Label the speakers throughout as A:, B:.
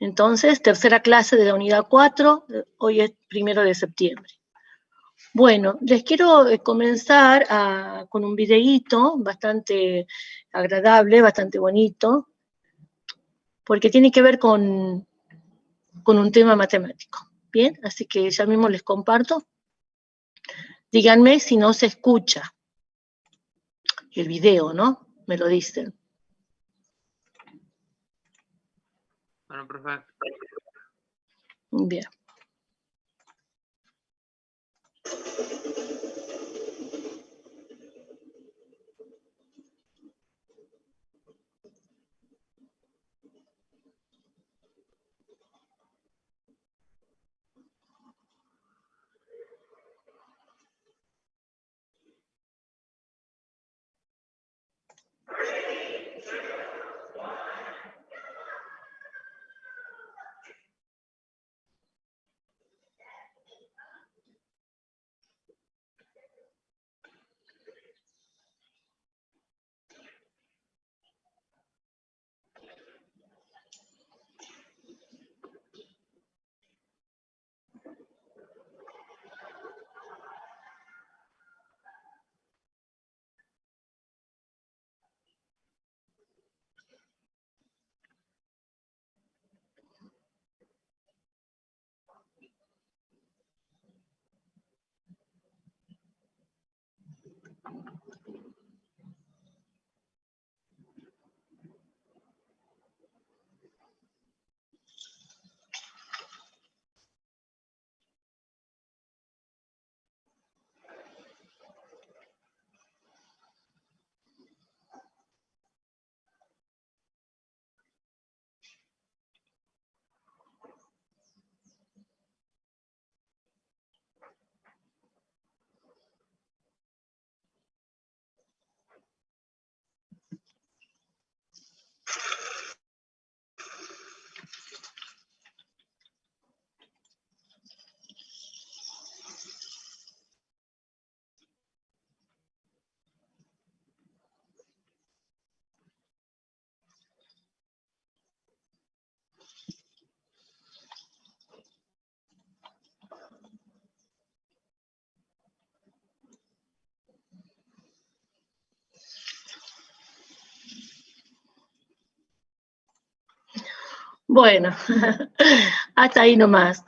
A: Entonces, tercera clase de la unidad 4, hoy es 1 de septiembre. Bueno, les quiero comenzar con un videíto bastante agradable, bastante bonito, porque tiene que ver con un tema matemático. Bien, así que ya mismo les comparto. Díganme si no se escucha el video, ¿no? Me lo dicen.
B: Bueno, profe.
A: Bien. Bueno, hasta ahí nomás.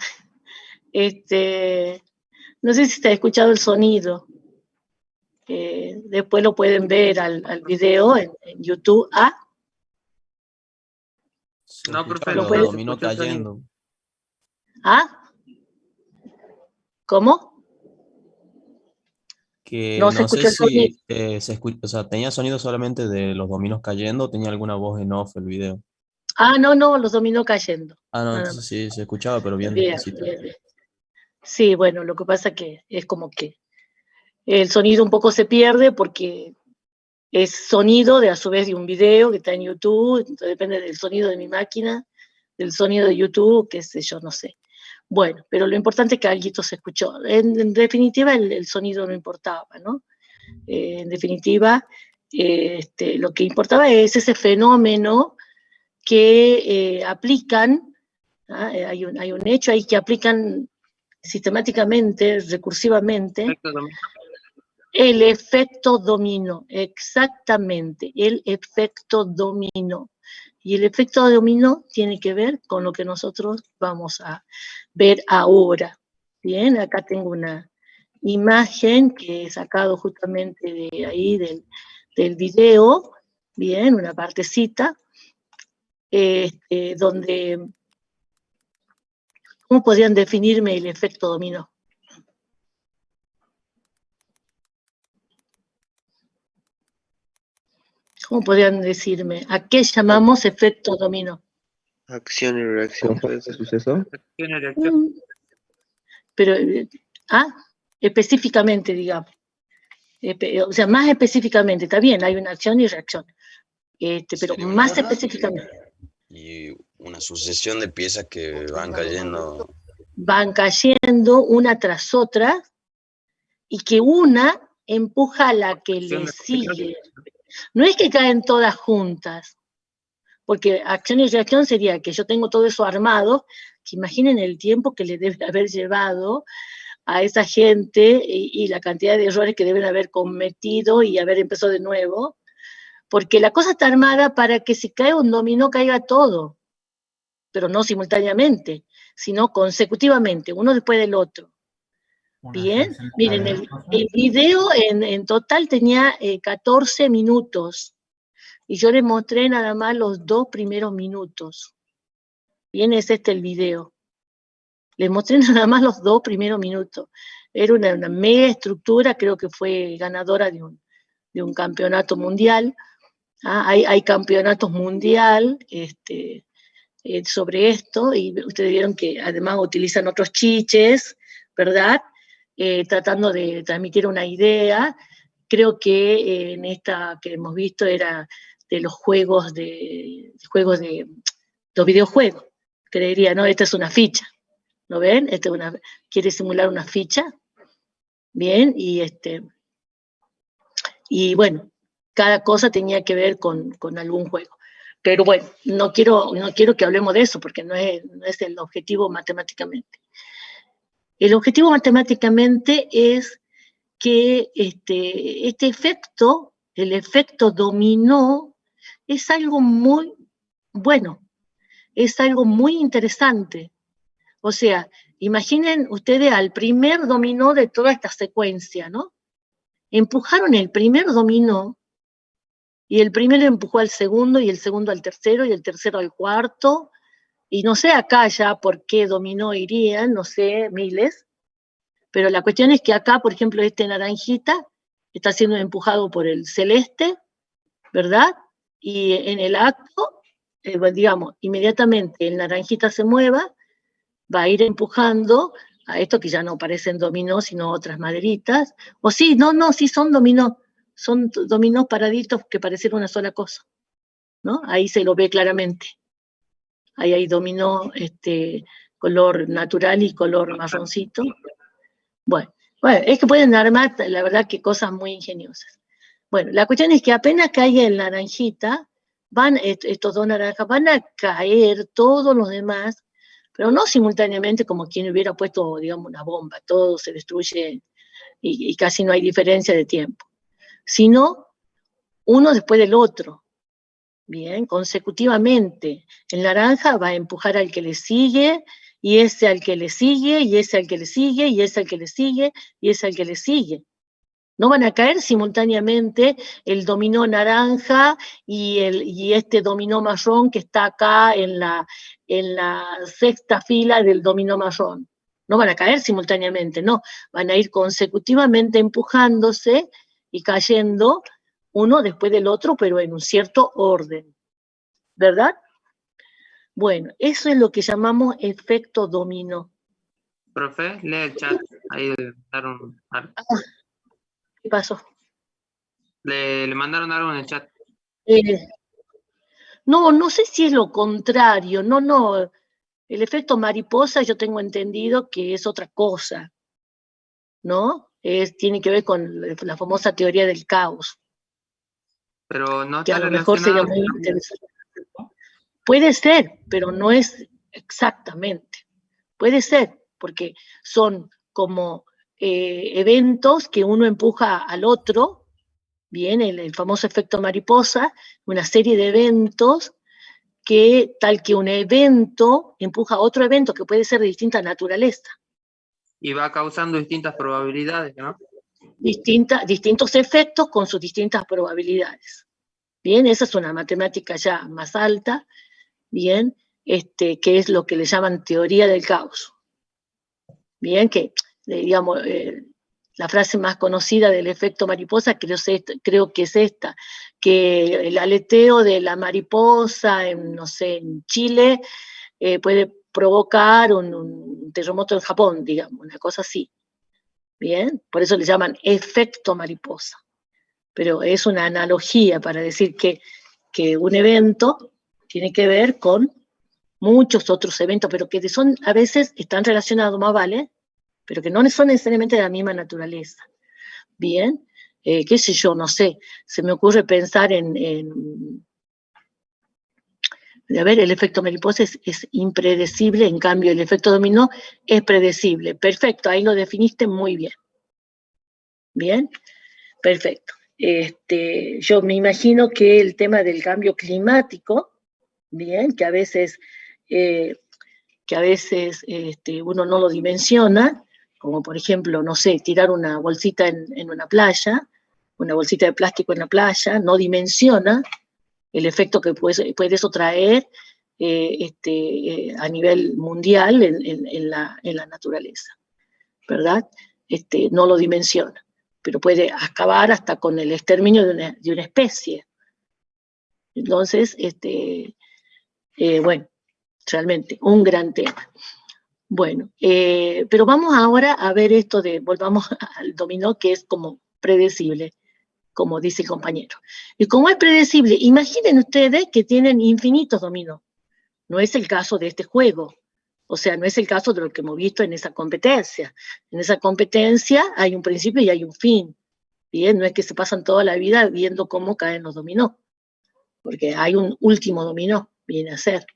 A: No sé si se ha escuchado el sonido. Después lo pueden ver al video en YouTube. ¿Ah?
B: No, profe,
A: Lo
B: no
A: pueden-
B: se
C: dominó
B: escucha el sonido.
C: cayendo.
A: ¿Ah? ¿Cómo?
C: Que
A: No se
C: no sé
A: escuchó el sonido.
C: si se escucha, o sea, tenía sonido solamente de los dominos cayendo o tenía alguna voz en off el video.
A: Ah, no, los dominó cayendo.
C: Ah, no,
A: Nada
C: entonces
A: más.
C: sí, se escuchaba, pero bien
A: Bien,
C: despacito.
A: bien. Sí, bueno, lo que pasa que es como que el sonido un poco se pierde porque es sonido a su vez de un video que está en YouTube, entonces depende del sonido de mi máquina, del sonido de YouTube, qué sé yo, no sé. Bueno, pero lo importante es que algo se escuchó. En definitiva, el sonido no importaba, ¿no? En definitiva, lo que importaba es ese fenómeno que aplican, ¿ah? Hay un hecho ahí que aplican sistemáticamente, recursivamente,
B: Perfecto, dominó.
A: el efecto dominó, exactamente, el efecto dominó. Y el efecto dominó tiene que ver con lo que nosotros vamos a ver ahora. Bien, acá tengo una imagen que he sacado justamente de ahí del video, bien, una partecita, donde, ¿cómo podrían definirme el efecto dominó? ¿Cómo podrían decirme? ¿A qué llamamos efecto dominó?
D: Acción y reacción fue ese suceso.
B: Acción y reacción.
A: Pero, específicamente, digamos. O sea, más específicamente, está bien, hay una acción y reacción. Pero
E: Sería una
A: más
E: caja
A: específicamente.
E: y una sucesión de piezas que van cayendo.
A: Van cayendo una tras otra y que una empuja a la que
B: Acción
A: le
B: de
A: sigue. No es que caen todas juntas. porque acción y reacción sería que yo tengo todo eso armado, que imaginen el tiempo que le debe haber llevado a esa gente y la cantidad de errores que deben haber cometido y haber empezado de nuevo, porque la cosa está armada para que si cae un dominó caiga todo, pero no simultáneamente, sino consecutivamente, uno después del otro. Bien, miren, el video en total tenía 14 minutos y yo les mostré nada más los 2 primeros minutos. Bien, es este el video. Les mostré nada más los 2 primeros minutos. Era una mega estructura, creo que fue ganadora de un campeonato mundial. Hay campeonatos mundial sobre esto, y ustedes vieron que además utilizan otros chiches, ¿verdad? Tratando de transmitir una idea. Creo que en esta que hemos visto era de los juegos de los videojuegos, creería, ¿no? Esta es una ficha, ¿lo ven? Quiere simular una ficha, bien, y bueno, cada cosa tenía que ver con algún juego. Pero bueno, no quiero que hablemos de eso, porque no es el objetivo matemáticamente. El objetivo matemáticamente es que este efecto, el efecto dominó, es algo muy bueno, es algo muy interesante. O sea, imaginen ustedes al primer dominó de toda esta secuencia, ¿no? Empujaron el primer dominó, y el primero empujó al segundo, y el segundo al tercero, y el tercero al cuarto, y no sé acá ya por qué dominó irían, no sé, miles, pero la cuestión es que acá, por ejemplo, este naranjita está siendo empujado por el celeste, ¿verdad? Y en el acto, digamos, inmediatamente el naranjita se mueva, va a ir empujando a esto que ya no parecen dominó, sino otras maderitas, o sí, sí son dominó paraditos que parecen una sola cosa, ¿no? Ahí se lo ve claramente. Ahí hay dominó color natural y color marroncito. Bueno, es que pueden armar, la verdad, que cosas muy ingeniosas. Bueno, la cuestión es que apenas caiga el naranjita, estos 2 naranjas, van a caer todos los demás, pero no simultáneamente como quien hubiera puesto, digamos, una bomba, todo se destruye y casi no hay diferencia de tiempo, sino uno después del otro, bien, consecutivamente. El naranja va a empujar al que le sigue, y ese al que le sigue, y ese al que le sigue, y ese al que le sigue, y ese al que le sigue. No van a caer simultáneamente el dominó naranja y este dominó marrón que está acá en la 6ª fila del dominó marrón. No van a caer simultáneamente, no. Van a ir consecutivamente empujándose y cayendo uno después del otro, pero en un cierto orden, ¿verdad? Bueno, eso es lo que llamamos efecto dominó.
B: Profe, lee el chat. Ahí le mandaron algo.
A: ¿Qué pasó?
B: Le mandaron algo en el chat.
A: No sé si es lo contrario, no. El efecto mariposa yo tengo entendido que es otra cosa, ¿no? Tiene que ver con la famosa teoría del caos.
B: Pero no
A: Que
B: está
A: a lo mejor sería
B: relacionado.
A: muy interesante. Puede ser, pero no es exactamente. Puede ser, porque son como eventos que uno empuja al otro, bien, el famoso efecto mariposa, una serie de eventos que tal que un evento empuja a otro evento que puede ser de distinta naturaleza.
B: Y va causando distintas probabilidades, ¿no?
A: Distintos efectos con sus distintas probabilidades. Bien, esa es una matemática ya más alta, bien, que es lo que le llaman teoría del caos. Bien, que digamos, la frase más conocida del efecto mariposa creo que es esta, que el aleteo de la mariposa en Chile puede provocar un terremoto en Japón, digamos, una cosa así. Bien, por eso le llaman efecto mariposa. Pero es una analogía para decir que un evento tiene que ver con muchos otros eventos, pero que a veces están relacionados, más vale, pero que no son necesariamente de la misma naturaleza. Bien, qué sé yo, no sé, se me ocurre pensar en A ver, el efecto mariposa es impredecible, en cambio el efecto dominó es predecible. Perfecto, ahí lo definiste muy bien. Bien, perfecto. Yo me imagino que el tema del cambio climático, bien, que a veces uno no lo dimensiona, como por ejemplo, no sé, tirar una bolsita en una playa, una bolsita de plástico en la playa, no dimensiona el efecto que puede eso traer a nivel mundial en la naturaleza, ¿verdad? No lo dimensiona, pero puede acabar hasta con el exterminio de una especie. Entonces, bueno, realmente, un gran tema. Bueno, pero vamos ahora a ver esto volvamos al dominó, que es como predecible, como dice el compañero. Y como es predecible, imaginen ustedes que tienen infinitos dominó. No es el caso de este juego. O sea, no es el caso de lo que hemos visto en esa competencia. En esa competencia hay un principio y hay un fin. Bien, no es que se pasan toda la vida viendo cómo caen los dominó, porque hay un último dominó, viene a ser.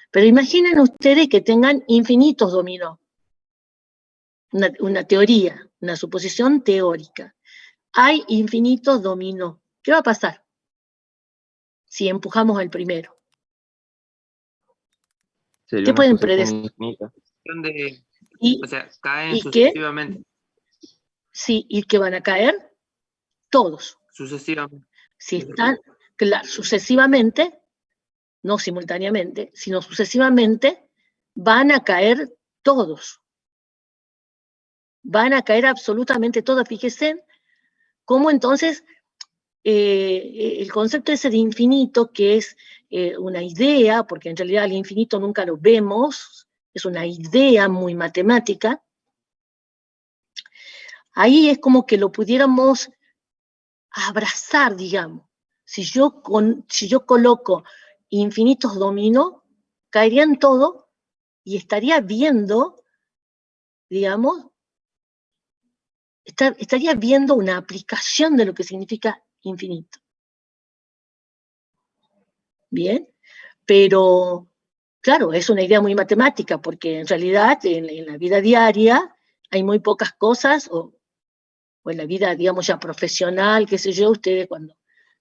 A: Pero imaginen ustedes que tengan infinitos dominó. Una teoría, una suposición teórica. Hay infinitos dominó. ¿Qué va a pasar si empujamos al primero?
D: Sería
A: ¿Qué
D: una
A: pueden
D: sucesión
A: predecir?
D: infinita.
B: O sea, caen
A: ¿Y qué?
B: sucesivamente.
A: Sí, ¿y qué van a caer? Todos.
B: Sucesivamente.
A: Si están, claro, sucesivamente, no simultáneamente, sino sucesivamente, van a caer todos. Van a caer absolutamente todos. Fíjense cómo entonces el concepto ese de infinito, que es una idea, porque en realidad el infinito nunca lo vemos, es una idea muy matemática, ahí es como que lo pudiéramos abrazar, digamos. Si yo coloco infinitos dominó, caerían todos y estaría viendo, digamos, estaría viendo una aplicación de lo que significa infinito. Bien, pero claro, es una idea muy matemática, porque en realidad en la vida diaria hay muy pocas cosas, o en la vida, digamos, ya profesional, qué sé yo, ustedes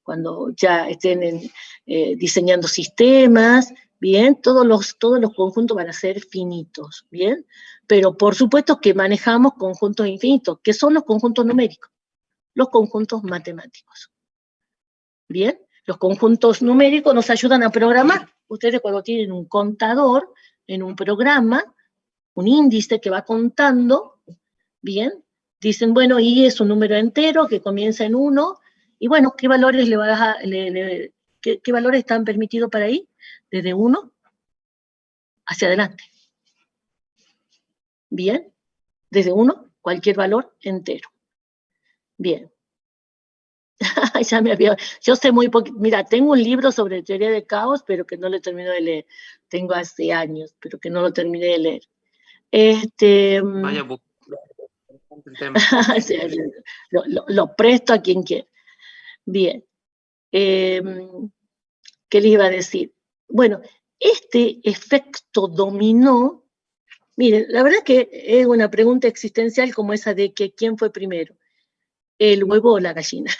A: cuando ya estén diseñando sistemas, bien, todos los conjuntos van a ser finitos, bien, pero por supuesto que manejamos conjuntos infinitos, que son los conjuntos numéricos, los conjuntos matemáticos, bien. Los conjuntos numéricos nos ayudan a programar. Ustedes cuando tienen un contador en un programa, un índice que va contando, bien, dicen, bueno, y es un número entero que comienza en 1, y bueno, ¿qué valores qué valores están permitidos para ahí? Desde 1 hacia adelante. Bien, desde 1, cualquier valor entero. Bien. Yo sé muy poquito, mira, tengo un libro sobre teoría de caos, pero que no lo termino de leer. Tengo hace años, pero que no lo terminé de leer.
B: Vaya, el tema.
A: Lo presto a quien quiera. Bien. ¿Qué les iba a decir? Bueno, este efecto dominó, miren, la verdad que es una pregunta existencial como esa de que quién fue primero, el huevo o la gallina.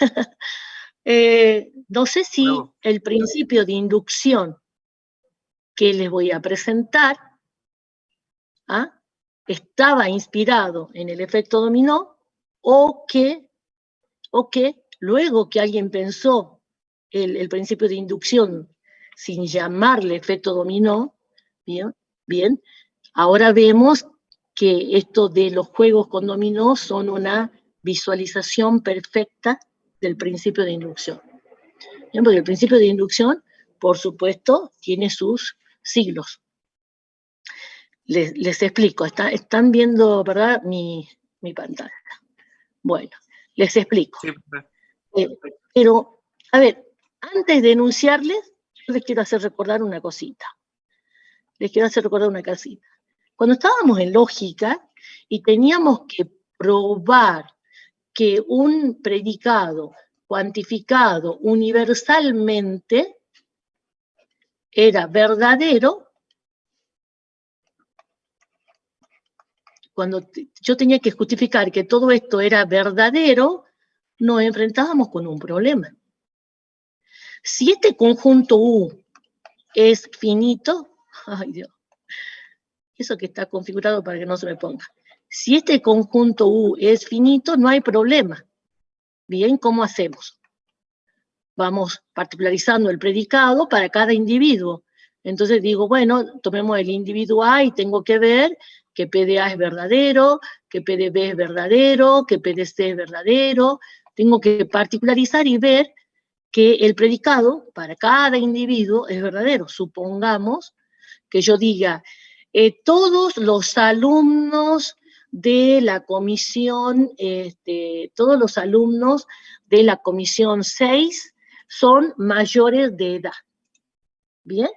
A: No sé si el principio de inducción que les voy a presentar estaba inspirado en el efecto dominó, o que luego que alguien pensó el principio de inducción sin llamarle efecto dominó, bien, ahora vemos que esto de los juegos con dominó son una visualización perfecta del principio de inducción. Bien, porque el principio de inducción, por supuesto, tiene sus siglos. Les explico, están viendo, ¿verdad?, mi pantalla. Bueno, les explico.
B: Sí,
A: pero, a ver, antes de enunciarles, yo les quiero hacer recordar una cosita. Cuando estábamos en lógica y teníamos que probar que un predicado cuantificado universalmente era verdadero, cuando yo tenía que justificar que todo esto era verdadero, nos enfrentábamos con un problema. Si este conjunto U es finito, ay Dios, eso que está configurado para que no se me ponga. Si este conjunto U es finito, no hay problema. Bien, ¿cómo hacemos? Vamos particularizando el predicado para cada individuo. Entonces digo, bueno, tomemos el individuo A y tengo que ver que P de A es verdadero, que P de B es verdadero, que P de C es verdadero. Tengo que particularizar y ver que el predicado para cada individuo es verdadero. Supongamos que yo diga, todos los alumnos de la comisión, todos los alumnos de la comisión 6 son mayores de edad. ¿Bien?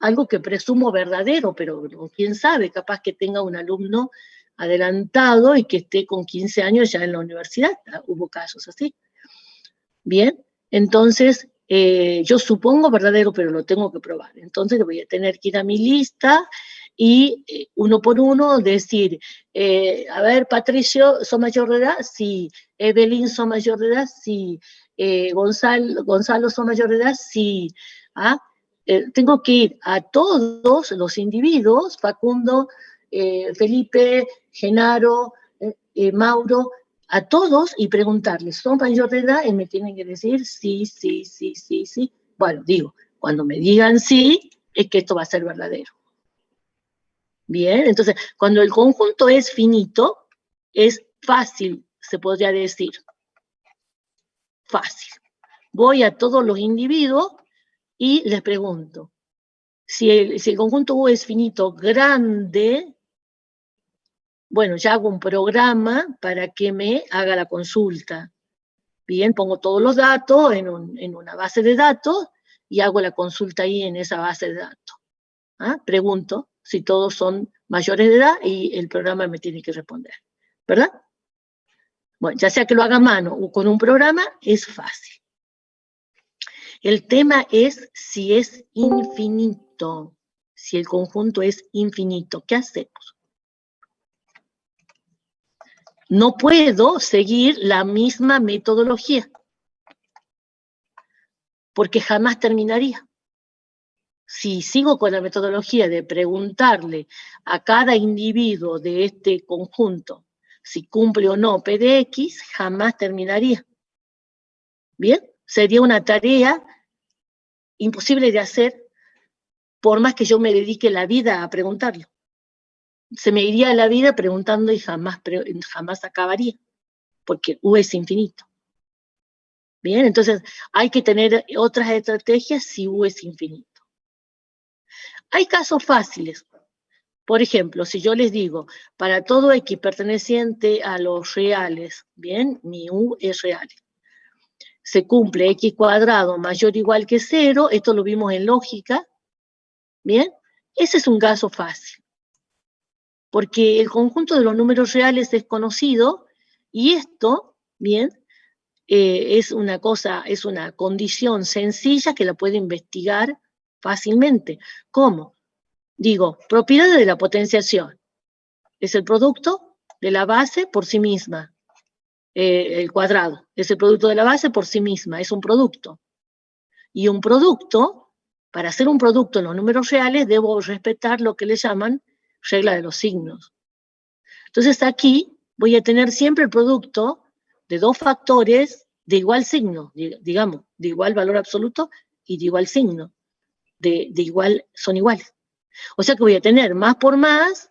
A: Algo que presumo verdadero, pero quién sabe, capaz que tenga un alumno adelantado y que esté con 15 años ya en la universidad. Hubo casos así. Bien, entonces yo supongo verdadero, pero lo tengo que probar. Entonces voy a tener que ir a mi lista y uno por uno decir, a ver, Patricio, ¿sos mayor de edad? Sí. Evelyn, ¿sos mayor de edad? Sí. Gonzalo, ¿sos mayor de edad? Sí. ¿Ah? Tengo que ir a todos los individuos, Facundo, Felipe, Genaro, Mauro, a todos y preguntarles, ¿son mayor de edad? Y me tienen que decir sí, sí, sí, sí, sí. Bueno, digo, cuando me digan sí, es que esto va a ser verdadero. Bien, entonces, cuando el conjunto es finito, es fácil, se podría decir. Fácil. Voy a todos los individuos y les pregunto, si el conjunto U es finito grande, bueno, ya hago un programa para que me haga la consulta. Bien, pongo todos los datos en una base de datos y hago la consulta ahí en esa base de datos. ¿Ah? Pregunto si todos son mayores de edad y el programa me tiene que responder. ¿Verdad? Bueno, ya sea que lo haga a mano o con un programa, es fácil. El tema es si es infinito, si el conjunto es infinito. ¿Qué hacemos? No puedo seguir la misma metodología, porque jamás terminaría. Si sigo con la metodología de preguntarle a cada individuo de este conjunto si cumple o no P de X, jamás terminaría. ¿Bien? Sería una tarea imposible de hacer por más que yo me dedique la vida a preguntarlo. Se me iría la vida preguntando y jamás acabaría, porque U es infinito. Bien, entonces hay que tener otras estrategias si U es infinito. Hay casos fáciles. Por ejemplo, si yo les digo, para todo X perteneciente a los reales, bien, mi U es real. Se cumple X cuadrado mayor o igual que 0, esto lo vimos en lógica, bien, ese es un caso fácil. Porque el conjunto de los números reales es conocido y esto, bien, es una condición sencilla que la puede investigar fácilmente. ¿Cómo? Digo, propiedades de la potenciación. Es el producto de la base por sí misma. El cuadrado es el producto de la base por sí misma, es un producto. Y un producto, para hacer un producto en los números reales, debo respetar lo que le llaman regla de los signos. Entonces aquí voy a tener siempre el producto de dos factores de igual signo, digamos, de igual valor absoluto y de igual signo, son iguales. O sea que voy a tener más por más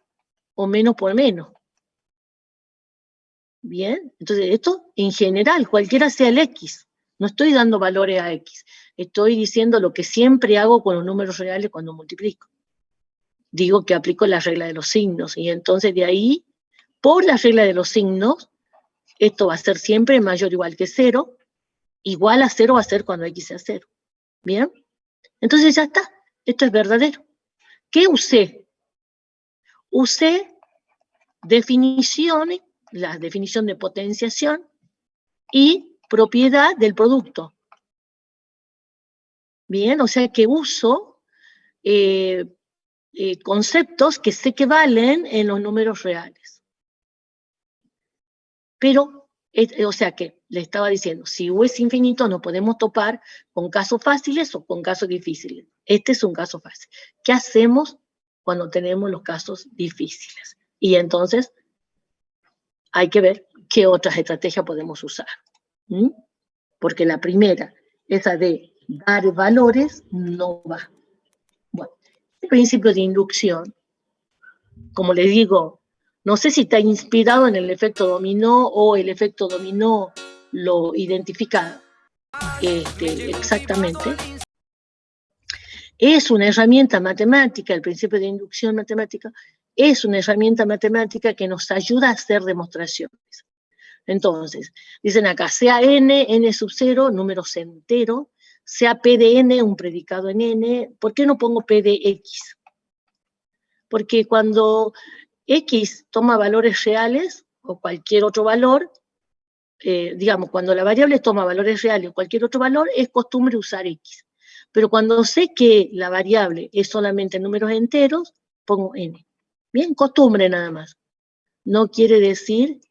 A: o menos por menos. Bien, entonces esto en general, cualquiera sea el X, no estoy dando valores a X, estoy diciendo lo que siempre hago con los números reales cuando multiplico. Digo que aplico la regla de los signos y entonces de ahí, por la regla de los signos, esto va a ser siempre mayor o igual que 0, igual a 0 va a ser cuando X sea 0. ¿Bien? Entonces ya está, esto es verdadero. ¿Qué usé? Usé definiciones, la definición de potenciación y propiedad del producto. Bien, o sea que uso conceptos que sé que valen en los números reales. Pero, o sea que le estaba diciendo, si U es infinito, no podemos topar con casos fáciles o con casos difíciles. Este es un caso fácil. ¿Qué hacemos cuando tenemos los casos difíciles? Y entonces hay que ver qué otras estrategias podemos usar. Porque la primera, esa de dar valores, no va. Bueno, el principio de inducción, como les digo, no sé si está inspirado en el efecto dominó o el efecto dominó lo identifica exactamente. Es una herramienta matemática, el principio de inducción matemática, es una herramienta matemática que nos ayuda a hacer demostraciones. Entonces, dicen acá, sea n sub 0, números enteros, sea p de n, un predicado en n. ¿Por qué no pongo p de x? Porque cuando x toma valores reales, o cualquier otro valor, digamos, cuando la variable toma valores reales o cualquier otro valor, es costumbre usar x. Pero cuando sé que la variable es solamente números enteros, pongo n. Bien, costumbre nada más. No quiere decir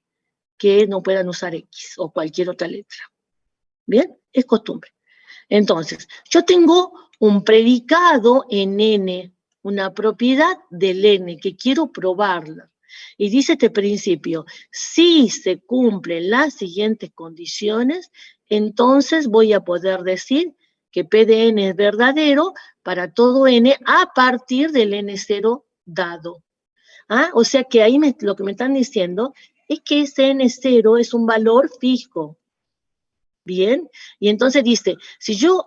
A: que no puedan usar x o cualquier otra letra. Bien, es costumbre. Entonces, yo tengo un predicado en n, una propiedad del n, que quiero probarla. Y dice este principio, si se cumplen las siguientes condiciones, entonces voy a poder decir que P de n es verdadero para todo n a partir del n0 dado. O sea que ahí lo que me están diciendo es que ese n0 es un valor fijo. Bien, y entonces dice, si yo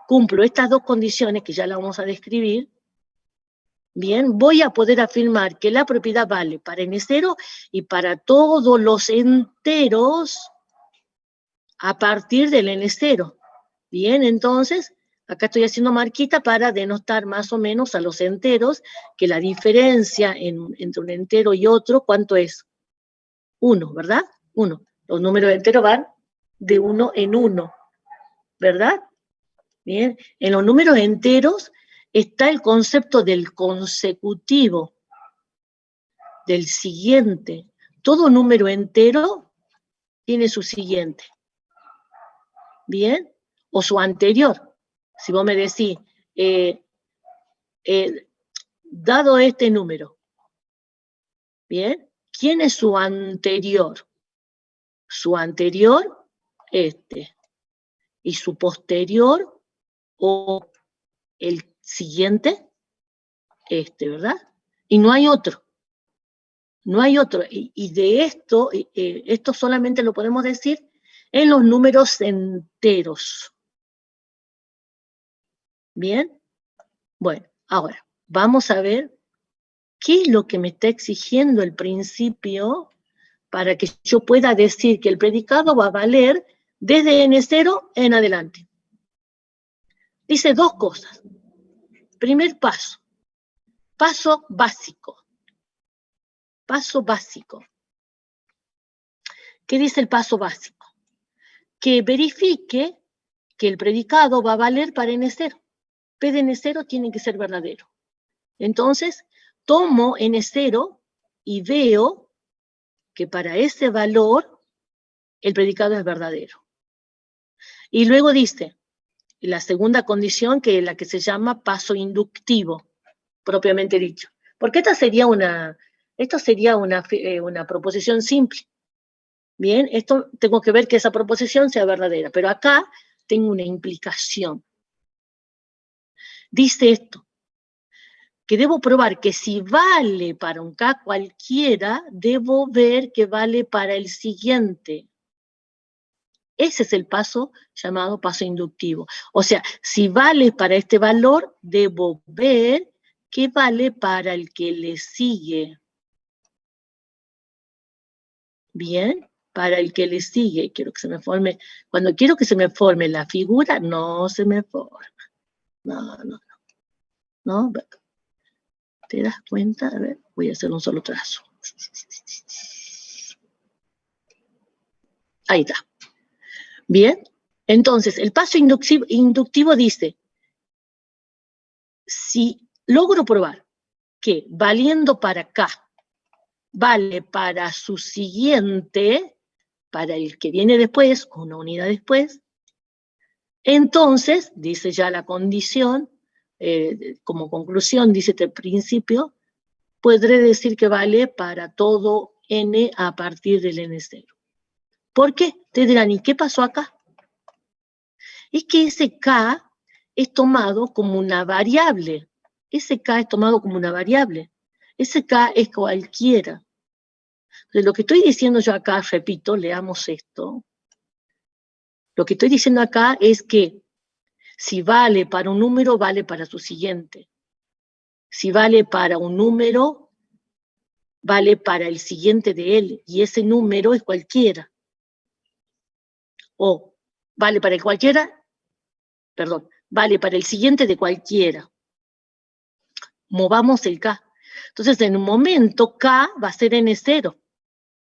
A: cumplo estas dos condiciones, que ya las vamos a describir, bien, voy a poder afirmar que la propiedad vale para n0 y para todos los enteros a partir del n0. Bien, entonces, acá estoy haciendo marquita para denotar más o menos a los enteros, que la diferencia entre un entero y otro, ¿cuánto es? 1, ¿verdad? 1. Los números enteros van de 1 en 1, ¿verdad? Bien, en los números enteros está el concepto del consecutivo, del siguiente. Todo número entero tiene su siguiente. Bien, o su anterior. Si vos me decís, dado este número, bien, ¿quién es su anterior? Su anterior, este. Y su posterior, o el siguiente, ¿verdad? Y no hay otro. No hay otro. Y de esto, esto solamente lo podemos decir en los números enteros. ¿Bien? Bueno, ahora, vamos a ver qué es lo que me está exigiendo el principio para que yo pueda decir que el predicado va a valer desde n0 en adelante. Dice dos cosas. Primer paso. Paso básico. Paso básico. ¿Qué dice el paso básico? Que verifique que el predicado va a valer para n0. P de n0 tiene que ser verdadero. Entonces, tomo n0 y veo que para ese valor el predicado es verdadero. Y luego dice, la segunda condición, que es la que se llama paso inductivo, propiamente dicho. Porque esto sería una proposición simple. Bien, esto tengo que ver que esa proposición sea verdadera, pero acá tengo una implicación. Dice esto, que debo probar que si vale para un K cualquiera, debo ver que vale para el siguiente. Ese es el paso llamado paso inductivo. O sea, si vale para este valor, debo ver que vale para el que le sigue. Bien, para el que le sigue. Quiero que se me forme. Cuando quiero que se me forme la figura, no se me forma. No. ¿Te das cuenta? A ver, voy a hacer un solo trazo. Ahí está. Bien, entonces el paso inductivo dice, Si logro probar que valiendo para K, vale para su siguiente, para el que viene después, una unidad después, entonces, dice ya la condición, como conclusión, dice este principio, podré decir que vale para todo n a partir del n0. ¿Por qué? Ustedes dirán, ¿y qué pasó acá? Es que ese k es tomado como una variable. Ese k es tomado como una variable. Ese k es cualquiera. Entonces, lo que estoy diciendo yo acá, repito, leamos esto. Lo que estoy diciendo acá es que si vale para un número, vale para su siguiente. Si vale para un número, vale para el siguiente de él, y ese número es cualquiera. O vale para el cualquiera, perdón, vale para el siguiente de cualquiera. Movamos el K. Entonces, en un momento, K va a ser N0.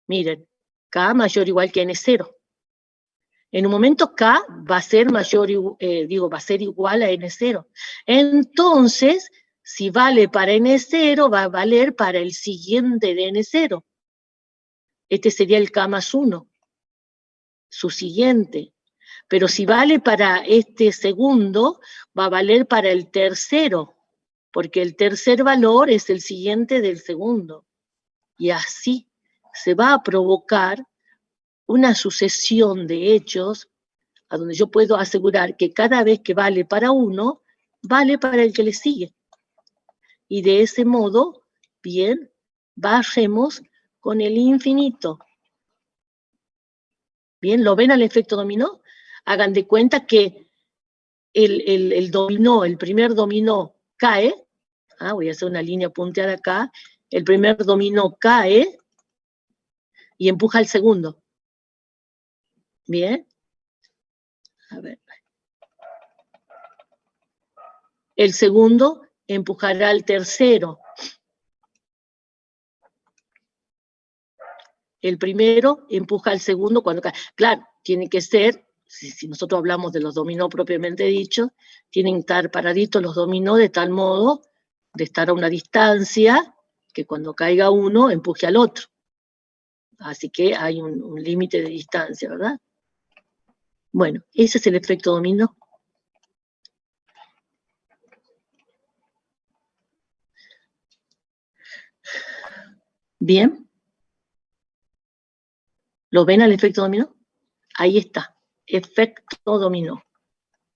A: Miren, K mayor o igual que N0. En un momento K va a ser mayor, va a ser igual a N0. Entonces, si vale para N0, va a valer para el siguiente de N0. Este sería el K más 1, su siguiente. Pero si vale para este segundo, va a valer para el tercero, porque el tercer valor es el siguiente del segundo. Y así se va a provocar una sucesión de hechos a donde yo puedo asegurar que cada vez que vale para uno, vale para el que le sigue. Y de ese modo, bien, bajemos con el infinito. Bien, ¿lo ven al efecto dominó? Hagan de cuenta que el dominó, el primer dominó cae, voy a hacer una línea punteada acá, el primer dominó cae y empuja al segundo. Bien. A ver. El segundo empujará al tercero. El primero empuja al segundo cuando cae. Claro, tiene que ser, si nosotros hablamos de los dominó propiamente dicho, tienen que estar paraditos los dominó de tal modo de estar a una distancia que cuando caiga uno empuje al otro. Así que hay un límite de distancia, ¿verdad? Bueno, ese es el efecto dominó. Bien. ¿Lo ven al efecto dominó? Ahí está, efecto dominó.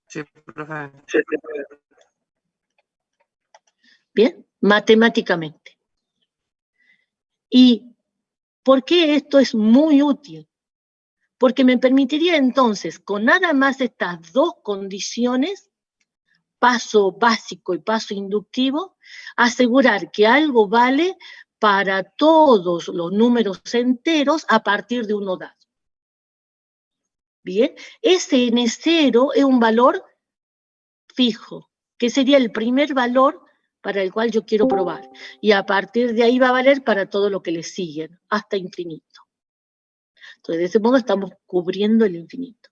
B: Sí, profe.
A: Bien, matemáticamente. ¿Y por qué esto es muy útil? Porque me permitiría entonces, con nada más estas dos condiciones, paso básico y paso inductivo, asegurar que algo vale para todos los números enteros a partir de uno dado. Bien, ese N0 es un valor fijo, que sería el primer valor para el cual yo quiero probar. Y a partir de ahí va a valer para todo lo que le siguen, hasta infinito. Entonces, de ese modo estamos cubriendo el infinito.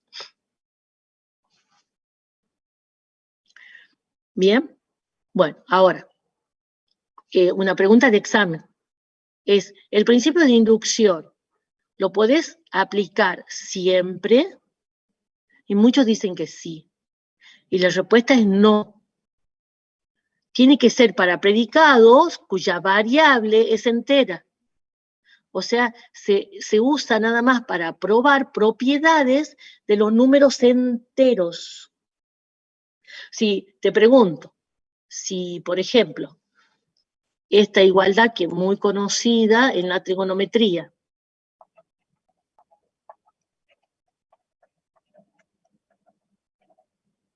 A: Bien, bueno, ahora, una pregunta de examen. Es, ¿el principio de inducción lo podés aplicar siempre? Y muchos dicen que sí. Y la respuesta es no. Tiene que ser para predicados cuya variable es entera. O sea, se usa nada más para probar propiedades de los números enteros. Si te pregunto, si por ejemplo, esta igualdad que es muy conocida en la trigonometría,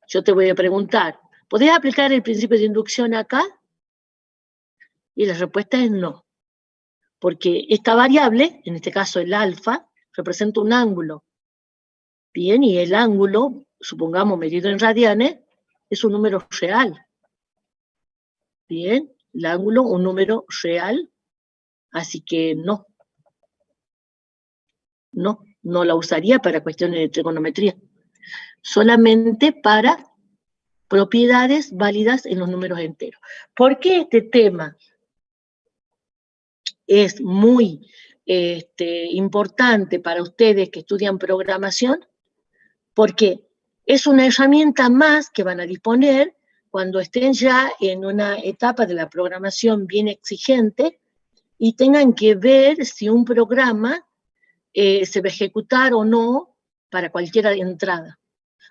A: yo te voy a preguntar, ¿podés aplicar el principio de inducción acá? Y la respuesta es no. Porque esta variable, en este caso el alfa, representa un ángulo. Bien, y el ángulo, supongamos medido en radianes, es un número real. Bien, el ángulo, un número real, así que no. No la usaría para cuestiones de trigonometría. Solamente para propiedades válidas en los números enteros. ¿Por qué este tema es muy importante para ustedes que estudian programación? Porque es una herramienta más que van a disponer cuando estén ya en una etapa de la programación bien exigente y tengan que ver si un programa se va a ejecutar o no para cualquier entrada.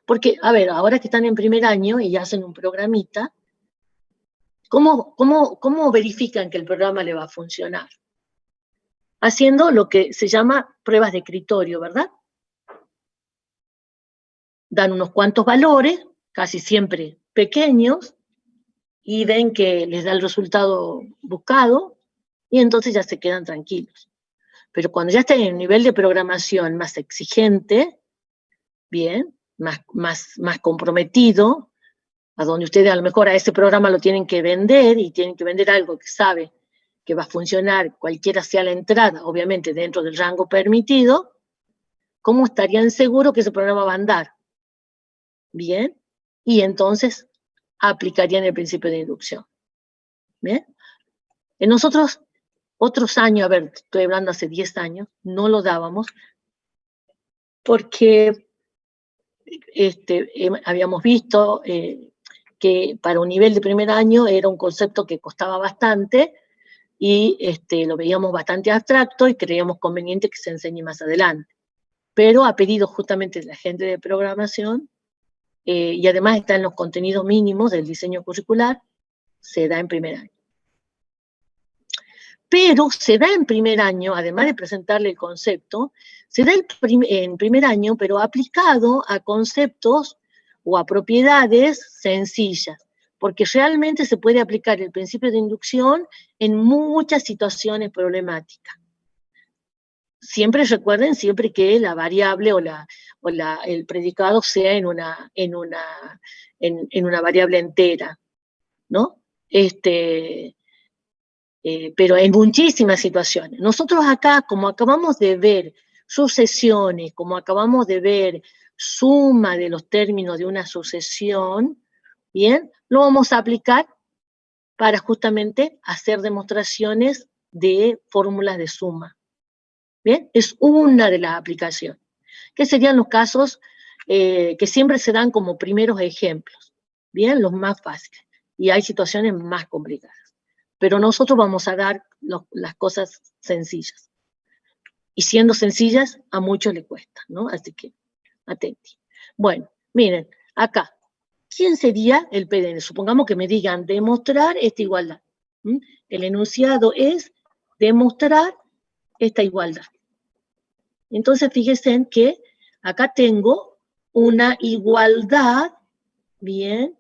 A: Porque, a ver, ahora que están en primer año y hacen un programita, ¿cómo verifican que el programa le va a funcionar? Haciendo lo que se llama pruebas de escritorio, ¿verdad? Dan unos cuantos valores, casi siempre pequeños, y ven que les da el resultado buscado, y entonces ya se quedan tranquilos. Pero cuando ya están en un nivel de programación más exigente, bien, más comprometido, a donde ustedes a lo mejor a ese programa lo tienen que vender, y tienen que vender algo que sabe que va a funcionar cualquiera sea la entrada, obviamente dentro del rango permitido, ¿cómo estarían seguros que ese programa va a andar? Bien, y entonces aplicarían el principio de inducción. Bien, en nosotros, otros años, a ver, estoy hablando hace 10 años, no lo dábamos, porque habíamos visto que para un nivel de primer año era un concepto que costaba bastante, y lo veíamos bastante abstracto y creíamos conveniente que se enseñe más adelante. Pero a pedido justamente de la gente de programación, y además está en los contenidos mínimos del diseño curricular, se da en primer año. Pero se da en primer año, además de presentarle el concepto, se da en primer año, pero aplicado a conceptos o a propiedades sencillas, porque realmente se puede aplicar el principio de inducción en muchas situaciones problemáticas. Siempre recuerden, siempre que la variable o el predicado sea en una variable entera, ¿no? Pero en muchísimas situaciones. Nosotros acá, como acabamos de ver sucesiones, como acabamos de ver suma de los términos de una sucesión, bien, lo vamos a aplicar para justamente hacer demostraciones de fórmulas de suma. Bien, es una de las aplicaciones, que serían los casos que siempre se dan como primeros ejemplos, bien, los más fáciles, y hay situaciones más complicadas. Pero nosotros vamos a dar las cosas sencillas. Y siendo sencillas, a muchos les cuesta, ¿no? Así que, atentos. Bueno, miren, acá, ¿quién sería el PDN? Supongamos que me digan demostrar esta igualdad. El enunciado es demostrar esta igualdad. Entonces, fíjense que acá tengo una igualdad, bien,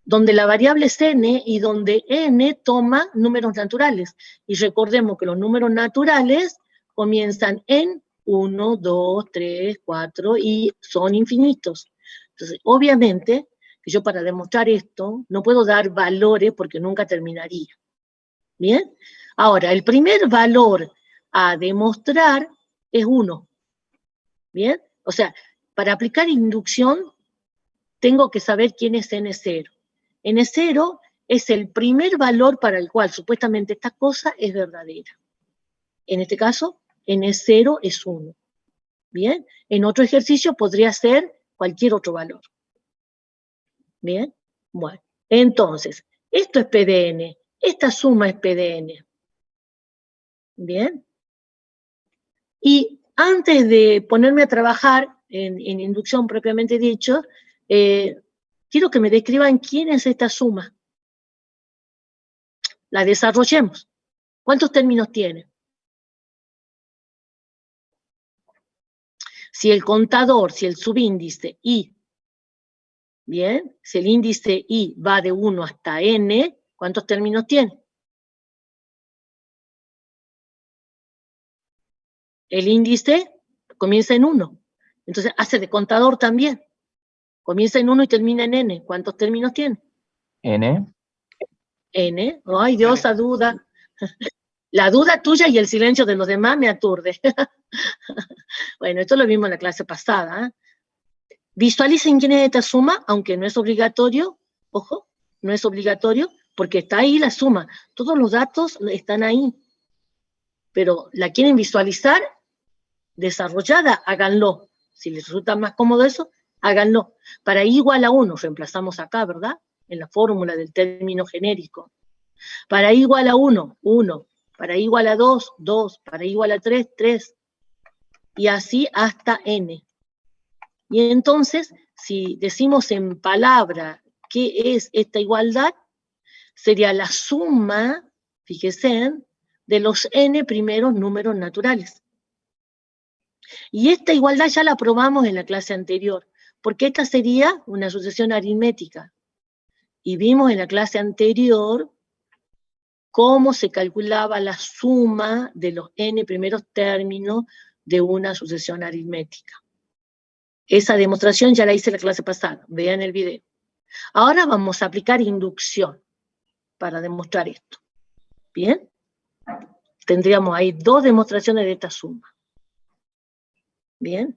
A: donde la variable es n y donde n toma números naturales. Y recordemos que los números naturales comienzan en 1, 2, 3, 4 y son infinitos. Entonces, obviamente, que yo para demostrar esto no puedo dar valores porque nunca terminaría. ¿Bien? Ahora, el primer valor a demostrar es 1. ¿Bien? O sea, para aplicar inducción tengo que saber quién es n0. N0 es el primer valor para el cual supuestamente esta cosa es verdadera. En este caso, N0 es 1. ¿Bien? En otro ejercicio podría ser cualquier otro valor. ¿Bien? Bueno, entonces, esto es PDN, esta suma es PDN. ¿Bien? Y antes de ponerme a trabajar en inducción propiamente dicho, quiero que me describan quién es esta suma. La desarrollemos. ¿Cuántos términos tiene? Si el contador, si el subíndice i, bien, si el índice i va de 1 hasta n, ¿cuántos términos tiene? El índice comienza en 1. Entonces hace de contador también. Comienza en 1 y termina en n. ¿Cuántos términos tiene?
F: N.
A: N. Ay, Dios, esa duda. La duda tuya y el silencio de los demás me aturde. Bueno, esto lo vimos en la clase pasada. Visualicen quién es esta suma, aunque no es obligatorio, ojo, no es obligatorio, porque está ahí la suma. Todos los datos están ahí. Pero la quieren visualizar desarrollada, háganlo. Si les resulta más cómodo eso, háganlo. Para i igual a 1, reemplazamos acá, ¿verdad? En la fórmula del término genérico. Para i igual a 1, 1. Para i igual a 2, 2. Para i igual a 3, 3. Y así hasta n. Y entonces, si decimos en palabra qué es esta igualdad, sería la suma, fíjense, de los n primeros números naturales. Y esta igualdad ya la probamos en la clase anterior, porque esta sería una sucesión aritmética. Y vimos en la clase anterior cómo se calculaba la suma de los n primeros términos de una sucesión aritmética. Esa demostración ya la hice la clase pasada, vean el video. Ahora vamos a aplicar inducción para demostrar esto. ¿Bien? Tendríamos ahí 2 demostraciones de esta suma. ¿Bien?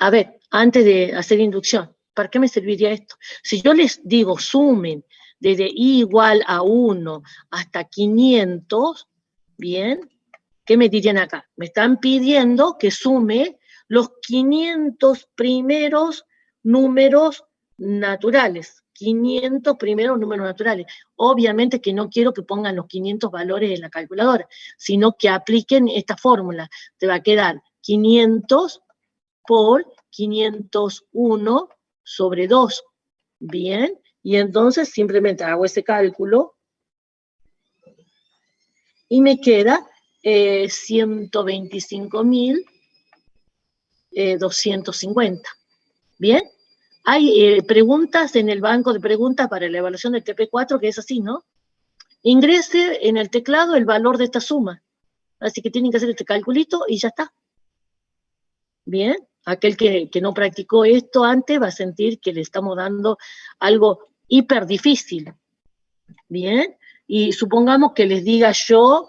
A: A ver, antes de hacer inducción, ¿para qué me serviría esto? Si yo les digo sumen desde i igual a 1 hasta 500, ¿bien? ¿Qué me dirían acá? Me están pidiendo que sume los 500 primeros números naturales. 500 primeros números naturales. Obviamente que no quiero que pongan los 500 valores en la calculadora, sino que apliquen esta fórmula. Te va a quedar 500 por 501 sobre 2. Bien, y entonces simplemente hago ese cálculo y me queda 125.250. ¿Bien? Hay preguntas en el banco de preguntas para la evaluación del TP4 que es así, ¿no? Ingrese en el teclado el valor de esta suma. Así que tienen que hacer este calculito y ya está. Bien, aquel que no practicó esto antes va a sentir que le estamos dando algo hiper difícil. Bien, y supongamos que les diga yo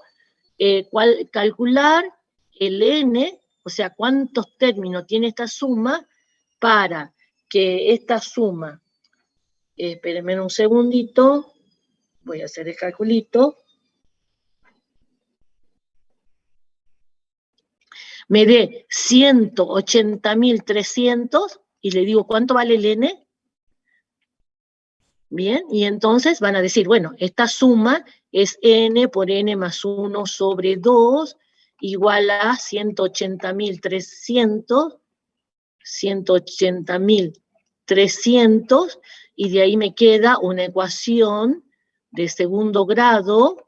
A: calcular el n, o sea, cuántos términos tiene esta suma para que esta suma, espérenme un segundito, voy a hacer el calculito, me dé 180.300 y le digo, ¿cuánto vale el n? Bien, y entonces van a decir, bueno, esta suma es n por n más 1 sobre 2 igual a 180.300, 180.300, y de ahí me queda una ecuación de segundo grado,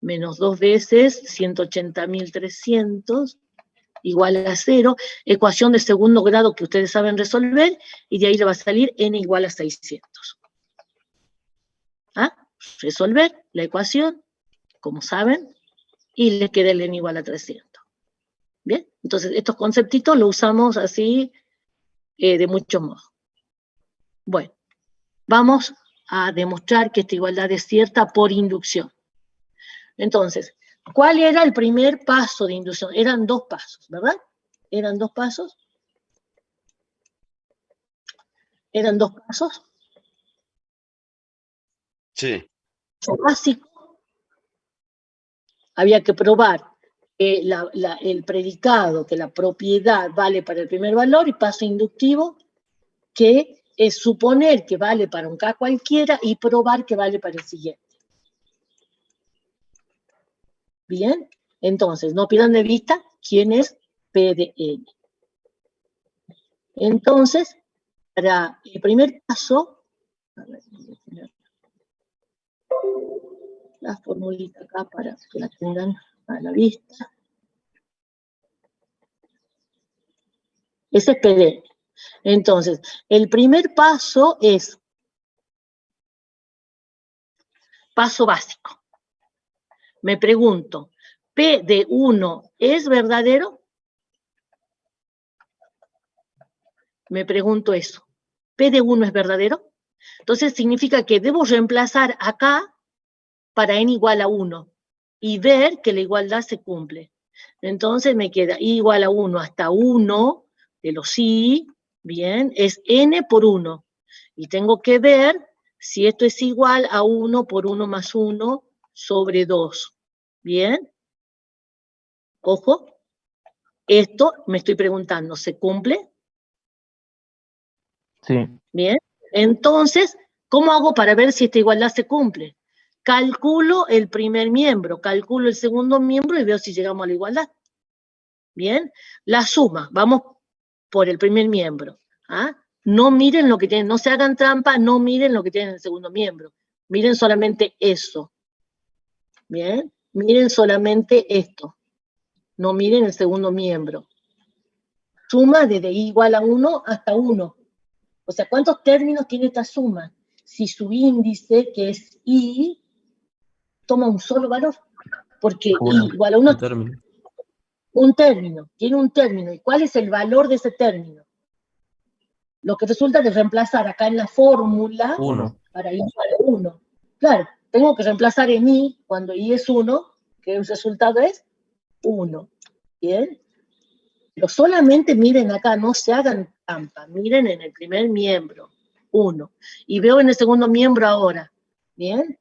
A: menos 2 veces 180.300, igual a 0, ecuación de segundo grado que ustedes saben resolver, y de ahí le va a salir n igual a 600. ¿Ah? Resolver la ecuación, como saben, y le queda el n igual a 300. ¿Bien? Entonces, estos conceptitos los usamos así de muchos modos. Bueno, vamos a demostrar que esta igualdad es cierta por inducción. Entonces, ¿cuál era el primer paso de inducción? Eran 2 pasos, ¿verdad? ¿Eran 2 pasos? ¿Eran 2 pasos?
E: Sí.
A: Básico. Había que probar el predicado, que la propiedad vale para el primer valor, y paso inductivo, que es suponer que vale para un K cualquiera y probar que vale para el siguiente. Bien, entonces, no pierdan de vista quién es P de N. Entonces, para el primer paso, a ver, la formulita acá para que la tengan a la vista. Ese es P de N. Entonces, el primer paso es paso básico. Me pregunto, ¿P de 1 es verdadero? Me pregunto eso. ¿P de 1 es verdadero? Entonces significa que debo reemplazar acá para n igual a 1 y ver que la igualdad se cumple. Entonces me queda i igual a 1 hasta 1 de los i Bien, es n por 1. Y tengo que ver si esto es igual a 1 por 1 más 1 sobre 2. Bien. Ojo. Esto me estoy preguntando, ¿se cumple?
F: Sí.
A: Bien. Entonces, ¿cómo hago para ver si esta igualdad se cumple? Calculo el primer miembro, calculo el segundo miembro y veo si llegamos a la igualdad. Bien. La suma, vamos por el primer miembro. ¿Ah? No miren lo que tienen, no se hagan trampa, no miren lo que tienen en el segundo miembro. Miren solamente eso. Bien. Miren solamente esto. No miren el segundo miembro. Suma desde i igual a 1 hasta 1. O sea, ¿cuántos términos tiene esta suma? Si su índice, que es i, toma un solo valor. Porque i igual a 1
C: Un término.
A: un término, tiene un término. ¿Y cuál es el valor de ese término? Lo que resulta de reemplazar acá en la fórmula
C: 1.
A: para i igual a 1. Claro, tengo que reemplazar en i, cuando i es 1, que el resultado es 1. ¿Bien? Pero solamente miren acá, no se hagan trampa, miren en el primer miembro, 1. Y veo en el segundo miembro ahora. ¿Bien?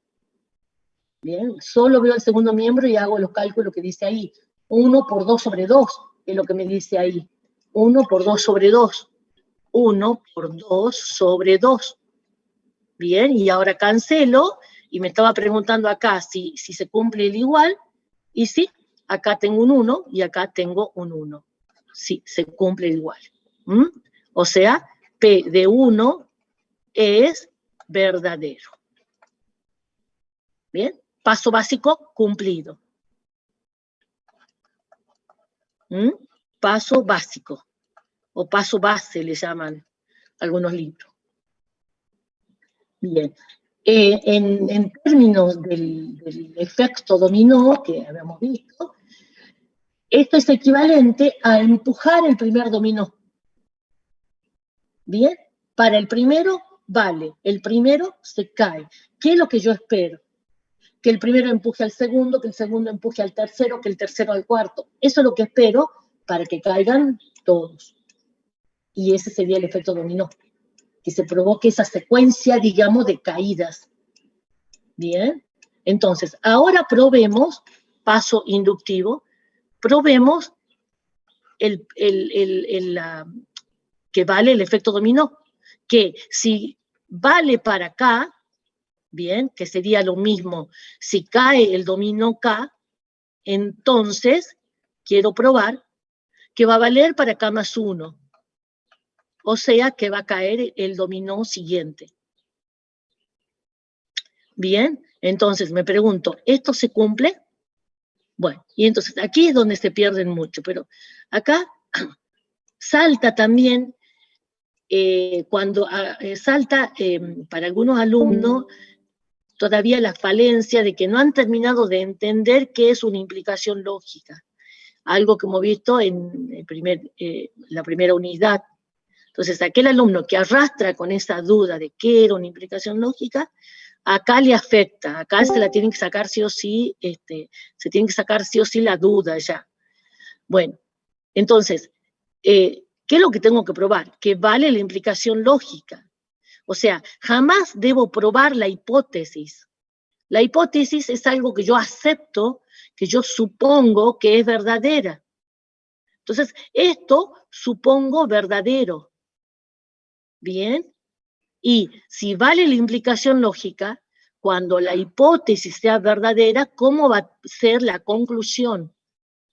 A: Bien, solo veo el segundo miembro y hago los cálculos que dice ahí. 1 por 2 sobre 2, es lo que me dice ahí. 1 por 2 sobre 2. 1 por 2 sobre 2. Bien, y ahora cancelo, y me estaba preguntando acá si se cumple el igual, y sí, acá tengo un 1 y acá tengo un 1. Sí, se cumple el igual. O sea, P de 1 es verdadero. Bien, paso básico cumplido. Paso básico, o paso base le llaman algunos libros. Bien, en términos del efecto dominó que habíamos visto, esto es equivalente a empujar el primer dominó. Bien, para el primero vale, el primero se cae. ¿Qué es lo que yo espero? Que el primero empuje al segundo, que el segundo empuje al tercero, que el tercero al cuarto. Eso es lo que espero para que caigan todos. Y ese sería el efecto dominó, que se provoque esa secuencia, digamos, de caídas. Bien, entonces, ahora probemos, paso inductivo, probemos que vale el efecto dominó, que si vale para acá, bien, que sería lo mismo, si cae el dominó K, entonces quiero probar que va a valer para K más 1. O sea que va a caer el dominó siguiente. Bien, entonces me pregunto, ¿esto se cumple? Bueno, y entonces aquí es donde se pierden mucho, pero acá salta también, salta para algunos alumnos todavía la falencia de que no han terminado de entender qué es una implicación lógica, algo que hemos visto en la primera unidad. Entonces, aquel alumno que arrastra con esa duda de qué era una implicación lógica, acá le afecta, acá se la tienen que sacar sí o sí, se tiene que sacar sí o sí la duda ya. Bueno, entonces, ¿qué es lo que tengo que probar? Que vale la implicación lógica. O sea, jamás debo probar la hipótesis. La hipótesis es algo que yo acepto, que yo supongo que es verdadera. Entonces, esto supongo verdadero. Bien. Y si vale la implicación lógica, cuando la hipótesis sea verdadera, ¿cómo va a ser la conclusión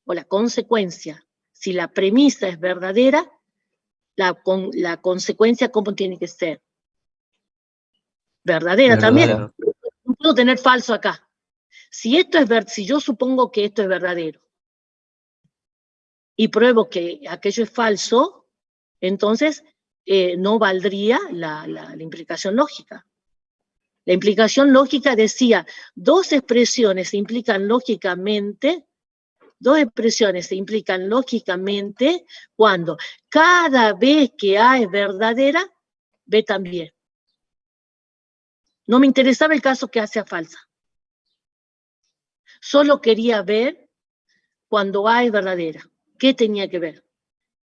A: o la consecuencia? Si la premisa es verdadera, la consecuencia, ¿cómo tiene que ser? Verdadera también. No puedo tener falso acá. Si yo supongo que esto es verdadero y pruebo que aquello es falso, entonces no valdría la implicación lógica. La implicación lógica decía, dos expresiones se implican lógicamente cuando cada vez que A es verdadera, B también. No me interesaba el caso que A sea falsa. Solo quería ver cuando A es verdadera. ¿Qué tenía que ver?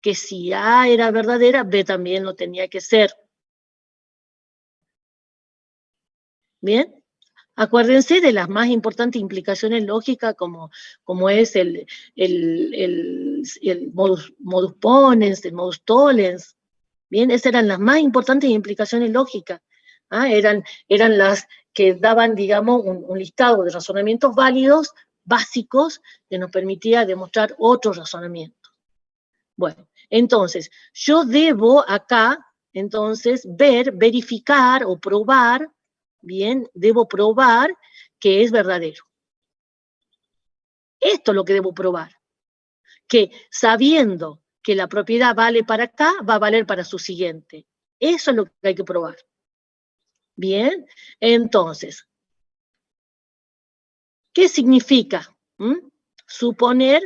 A: que si A era verdadera, B también lo tenía que ser. ¿Bien? Acuérdense de las más importantes implicaciones lógicas como es el modus ponens, el modus tollens. Bien, esas eran las más importantes implicaciones lógicas. ¿Ah? Eran las que daban, digamos, un listado de razonamientos válidos, básicos, que nos permitía demostrar otros razonamientos. Bueno, entonces, yo debo acá, entonces, verificar o probar, bien, debo probar que es verdadero. Esto es lo que debo probar. Que sabiendo que la propiedad vale para acá, va a valer para su siguiente. Eso es lo que hay que probar. Bien, entonces, ¿qué significa? Suponer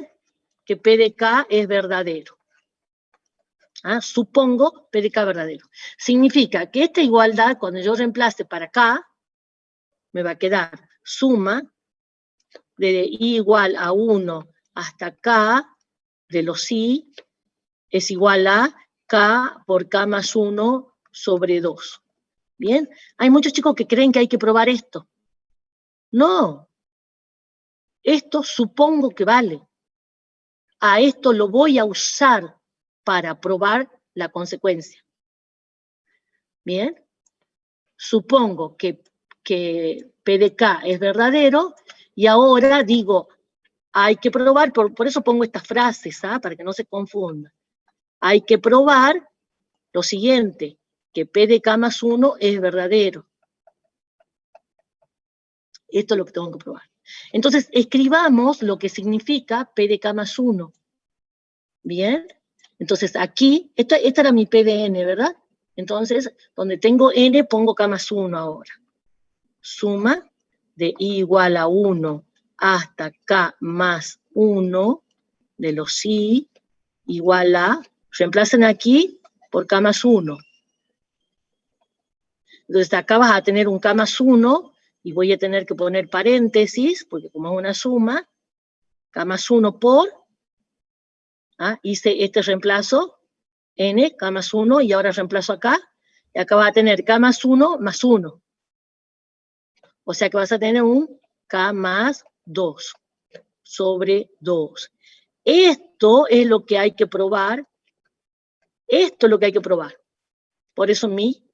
A: que P de K es verdadero. ¿Ah? Supongo P de K verdadero. Significa que esta igualdad, cuando yo reemplace para acá, me va a quedar suma de I igual a 1 hasta K de los I es igual a K por K más 1 sobre 2. ¿Bien? Hay muchos chicos que creen que hay que probar esto. No. Esto supongo que vale. A esto lo voy a usar para probar la consecuencia. ¿Bien? Supongo que P de K es verdadero y ahora digo, hay que probar, por eso pongo estas frases, para que no se confunda. Hay que probar lo siguiente, que P de K más 1 es verdadero. Esto es lo que tengo que probar. Entonces, escribamos lo que significa P de K más 1. ¿Bien? Entonces, aquí, esta era mi P de N, ¿verdad? Entonces, donde tengo N, pongo K más 1 ahora. Suma de I igual a 1 hasta K más 1 de los I igual a, reemplacen aquí por K más 1. Entonces, acá vas a tener un K más 1 y voy a tener que poner paréntesis, porque como es una suma, K más 1 por, hice este reemplazo, N, K más 1, y ahora reemplazo acá, y acá vas a tener K más 1 más 1. O sea que vas a tener un K más 2 sobre 2. Esto es lo que hay que probar. Esto es lo que hay que probar. Por eso mi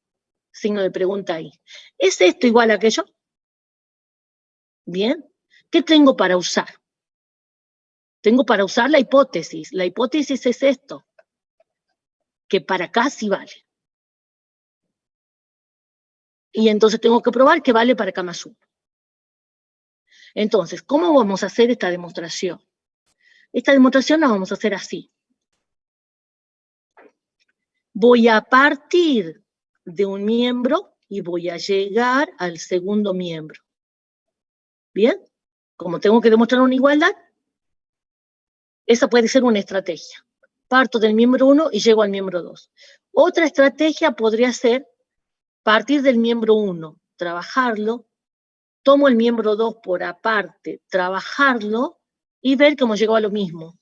A: signo de pregunta ahí. ¿Es esto igual a aquello? Bien. ¿Qué tengo para usar? Tengo para usar la hipótesis. La hipótesis es esto. Que para acá sí vale. Y entonces tengo que probar que vale para K más 1. Entonces, ¿cómo vamos a hacer esta demostración? Esta demostración la vamos a hacer así. Voy a partir de un miembro y voy a llegar al segundo miembro. ¿Bien? Como tengo que demostrar una igualdad, esa puede ser una estrategia. Parto del miembro 1 y llego al miembro 2. Otra estrategia podría ser partir del miembro 1, trabajarlo, tomo el miembro 2 por aparte, trabajarlo y ver cómo llegó a lo mismo.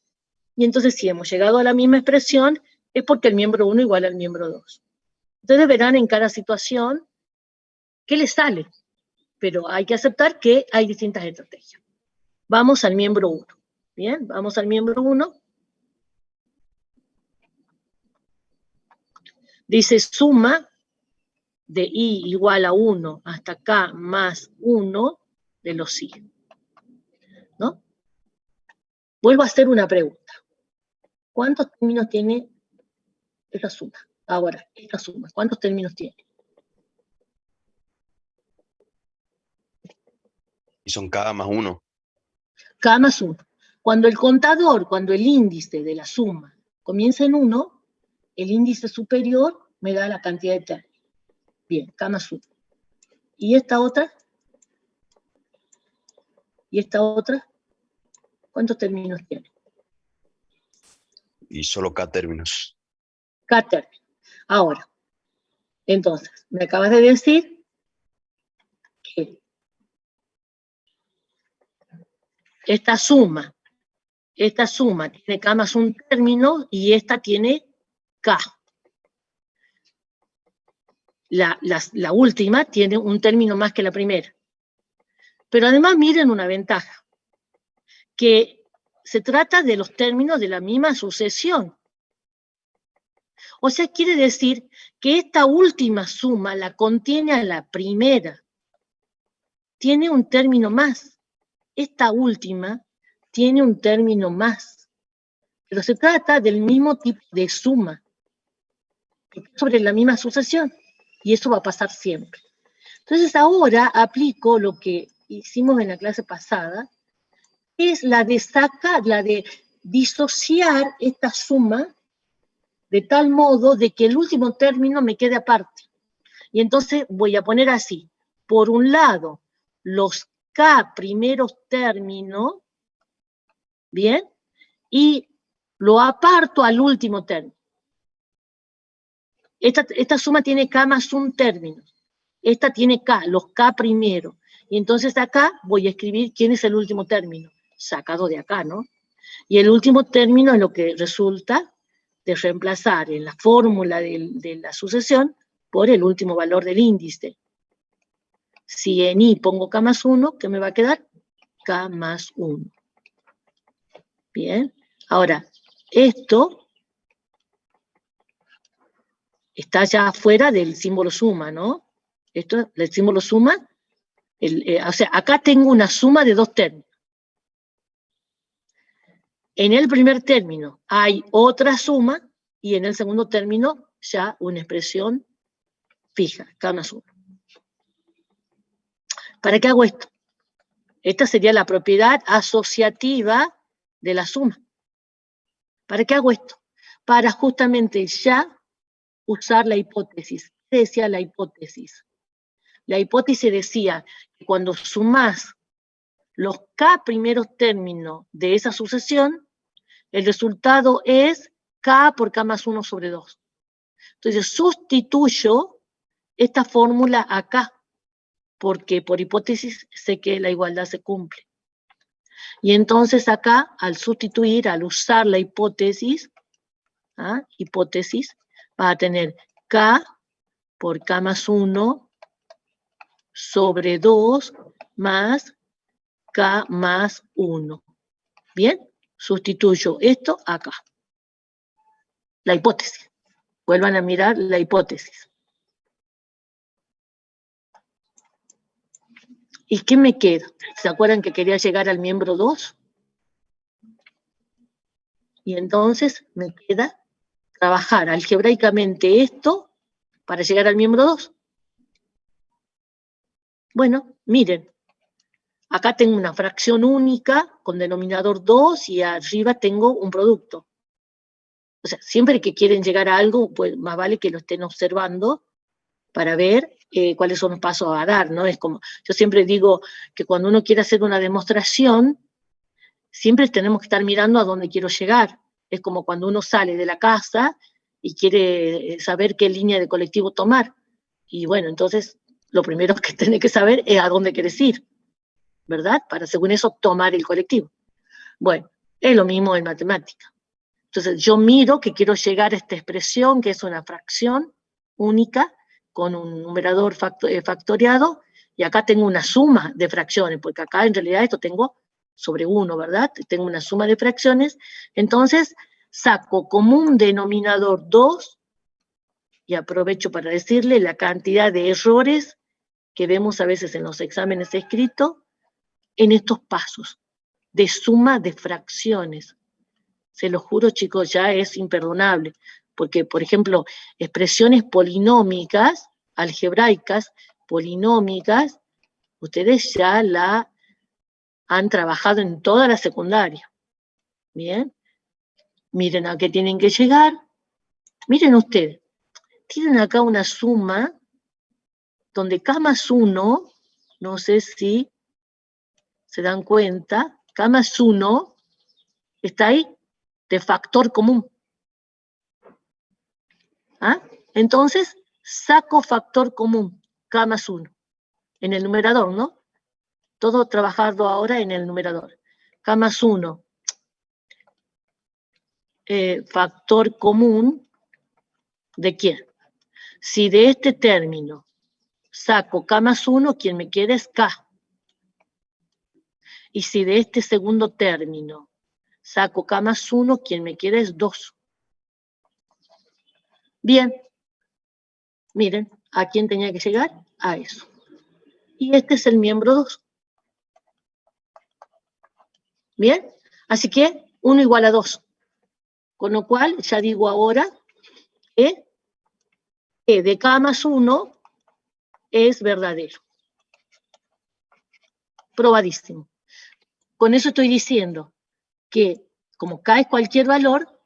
A: Y entonces si hemos llegado a la misma expresión, es porque el miembro 1 igual al miembro 2. Ustedes verán en cada situación qué les sale, pero hay que aceptar que hay distintas estrategias. Vamos al miembro 1. Bien, vamos al miembro 1. Dice suma de I igual a 1 hasta K más 1 de los I. ¿No? Vuelvo a hacer una pregunta. ¿Cuántos términos tiene esta suma? Ahora, esta suma, ¿cuántos términos tiene?
E: Y son K más 1.
A: K más 1. Cuando el contador, cuando el índice de la suma comienza en 1, el índice superior me da la cantidad de términos. Bien, K más 1. ¿Y esta otra? ¿Y esta otra? ¿Cuántos términos tiene?
E: Y solo K términos.
A: K términos. Ahora, entonces, me acabas de decir que esta suma esta suma tiene K más un término y esta tiene K. La última tiene un término más que la primera. Pero además miren una ventaja, que se trata de los términos de la misma sucesión. O sea, quiere decir que esta última suma la contiene a la primera. Tiene un término más. Esta última tiene un término más. Pero se trata del mismo tipo de suma, sobre la misma sucesión. Y eso va a pasar siempre. Entonces ahora aplico lo que hicimos en la clase pasada, que es la de disociar esta suma de tal modo de que el último término me quede aparte. Y entonces voy a poner así, por un lado, los K primeros términos, ¿bien? Y lo aparto al último término. Esta suma tiene K más un término. Esta tiene K, los K primero. Y entonces acá voy a escribir quién es el último término, sacado de acá, ¿no? Y el último término es lo que resulta de reemplazar en la fórmula de la sucesión por el último valor del índice. Si en I pongo K más 1, ¿qué me va a quedar? K más 1. Bien. Ahora, esto está ya fuera del símbolo suma, ¿no? Esto, el símbolo suma, o sea, acá tengo una suma de dos términos. En el primer término hay otra suma y en el segundo término ya una expresión fija, K más 1. ¿Para qué hago esto? Esta sería la propiedad asociativa de la suma. ¿Para qué hago esto? Para justamente ya usar la hipótesis. ¿Qué decía la hipótesis? La hipótesis decía que cuando sumás los K primeros términos de esa sucesión, el resultado es K por K más 1 sobre 2. Entonces sustituyo esta fórmula acá, porque por hipótesis sé que la igualdad se cumple. Y entonces acá, al sustituir, al usar la hipótesis, va a tener K por K más 1 sobre 2 más K más 1. ¿Bien? Sustituyo esto acá. La hipótesis. Vuelvan a mirar la hipótesis. ¿Y qué me queda? ¿Se acuerdan que quería llegar al miembro 2? Y entonces me queda trabajar algebraicamente esto para llegar al miembro 2. Bueno, miren. Acá tengo una fracción única con denominador 2 y arriba tengo un producto. O sea, siempre que quieren llegar a algo, pues más vale que lo estén observando para ver cuáles son los pasos a dar, ¿no? Es como, yo siempre digo que cuando uno quiere hacer una demostración, siempre tenemos que estar mirando a dónde quiero llegar. Es como cuando uno sale de la casa y quiere saber qué línea de colectivo tomar. Y bueno, entonces lo primero que tenés que saber es a dónde quieres ir, ¿verdad? Para según eso tomar el colectivo. Bueno, es lo mismo en matemática. Entonces yo miro que quiero llegar a esta expresión, que es una fracción única, con un numerador factoriado, y acá tengo una suma de fracciones, porque acá en realidad esto tengo sobre 1, ¿verdad? Tengo una suma de fracciones, entonces saco como un denominador 2, y aprovecho para decirle la cantidad de errores que vemos a veces en los exámenes escritos, en estos pasos, de suma de fracciones. Se lo juro, chicos, ya es imperdonable. Porque, por ejemplo, expresiones polinómicas, algebraicas, polinómicas, ustedes ya la han trabajado en toda la secundaria. ¿Bien? Miren a qué tienen que llegar. Miren ustedes, tienen acá una suma donde K más 1, no sé si se dan cuenta, K más 1 está ahí, de factor común. Entonces, saco factor común, K más 1, en el numerador, ¿no? Todo trabajado ahora en el numerador. K más 1 factor común de quién. Si de este término saco K más 1, quien me queda es K. Y si de este segundo término saco K más 1, quien me queda es 2. Bien. Miren, ¿a quién tenía que llegar? A eso. Y este es el miembro 2. Bien. Así que 1 igual a 2. Con lo cual, ya digo ahora que de K más 1 es verdadero. Probadísimo. Con eso estoy diciendo que, como K es cualquier valor,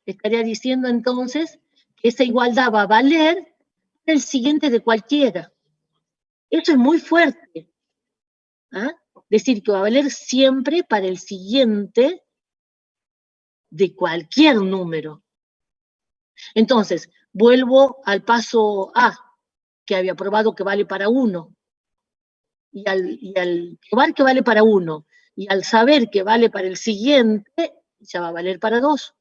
A: estaría diciendo entonces que esa igualdad va a valer el siguiente de cualquiera. Eso es muy fuerte. ¿Ah? Decir que va a valer siempre para el siguiente de cualquier número. Entonces, vuelvo al paso A, que había probado que vale para 1. Y al probar que vale para 1, y al saber que vale para el siguiente, ya va a valer para 2.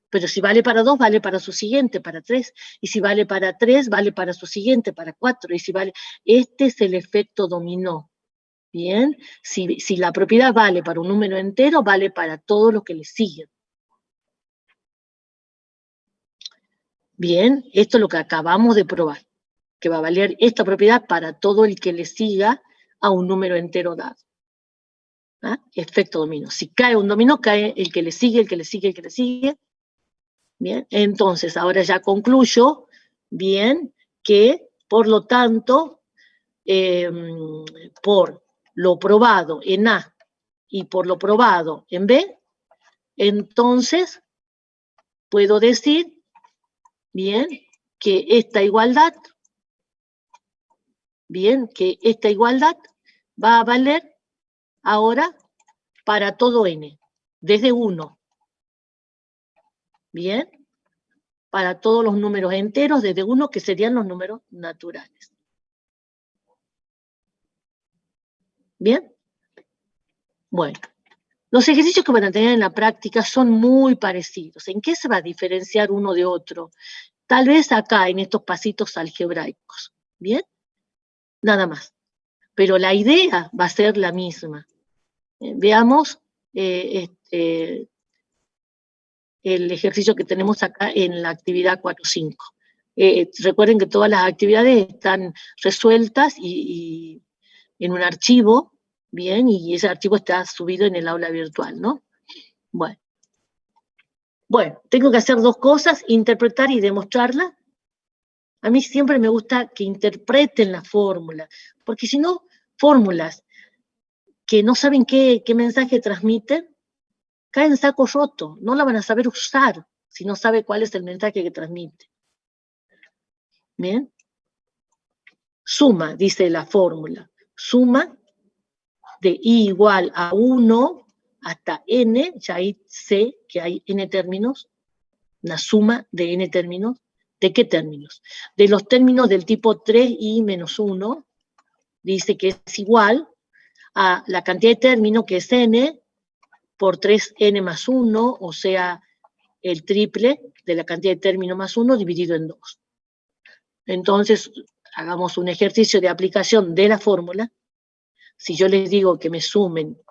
A: Pero si vale para 2, vale para su siguiente, para 3. Y si vale para 3, vale para su siguiente, para 4. Y si vale... Este es el efecto dominó. Bien, si la propiedad vale para un número entero, vale para todo lo que le sigue. Bien, esto es lo que acabamos de probar, que va a valer esta propiedad para todo el que le siga a un número entero dado. ¿Ah? Efecto dominó. Si cae un dominó, cae el que le sigue, el que le sigue, el que le sigue. Bien, entonces ahora ya concluyo, bien, que por lo tanto, por lo probado en A y por lo probado en B, entonces puedo decir, bien, que esta igualdad, va a valer ahora para todo n, desde 1. Bien, para todos los números enteros desde 1, que serían los números naturales. Bien. Bueno, los ejercicios que van a tener en la práctica son muy parecidos. ¿En qué se va a diferenciar uno de otro? Tal vez acá, en estos pasitos algebraicos. ¿Bien? Nada más. Pero la idea va a ser la misma. Veamos el ejercicio que tenemos acá en la actividad 4.5. Recuerden que todas las actividades están resueltas y en un archivo, bien, y ese archivo está subido en el aula virtual, ¿no? Bueno, tengo que hacer 2 cosas, interpretar y demostrarla. A mí siempre me gusta que interpreten la fórmula, porque si no, fórmulas que no saben qué mensaje transmiten, caen en saco roto, no la van a saber usar si no sabe cuál es el mensaje que transmite. Bien. Suma, dice la fórmula, suma de i igual a 1 hasta n, ya ahí sé que hay n términos, una suma de n términos. ¿De qué términos? De los términos del tipo 3i menos 1, dice que es igual a la cantidad de términos, que es n, por 3n más 1, o sea, el triple de la cantidad de términos más 1 dividido en 2. Entonces, hagamos un ejercicio de aplicación de la fórmula. Si yo les digo que me sumen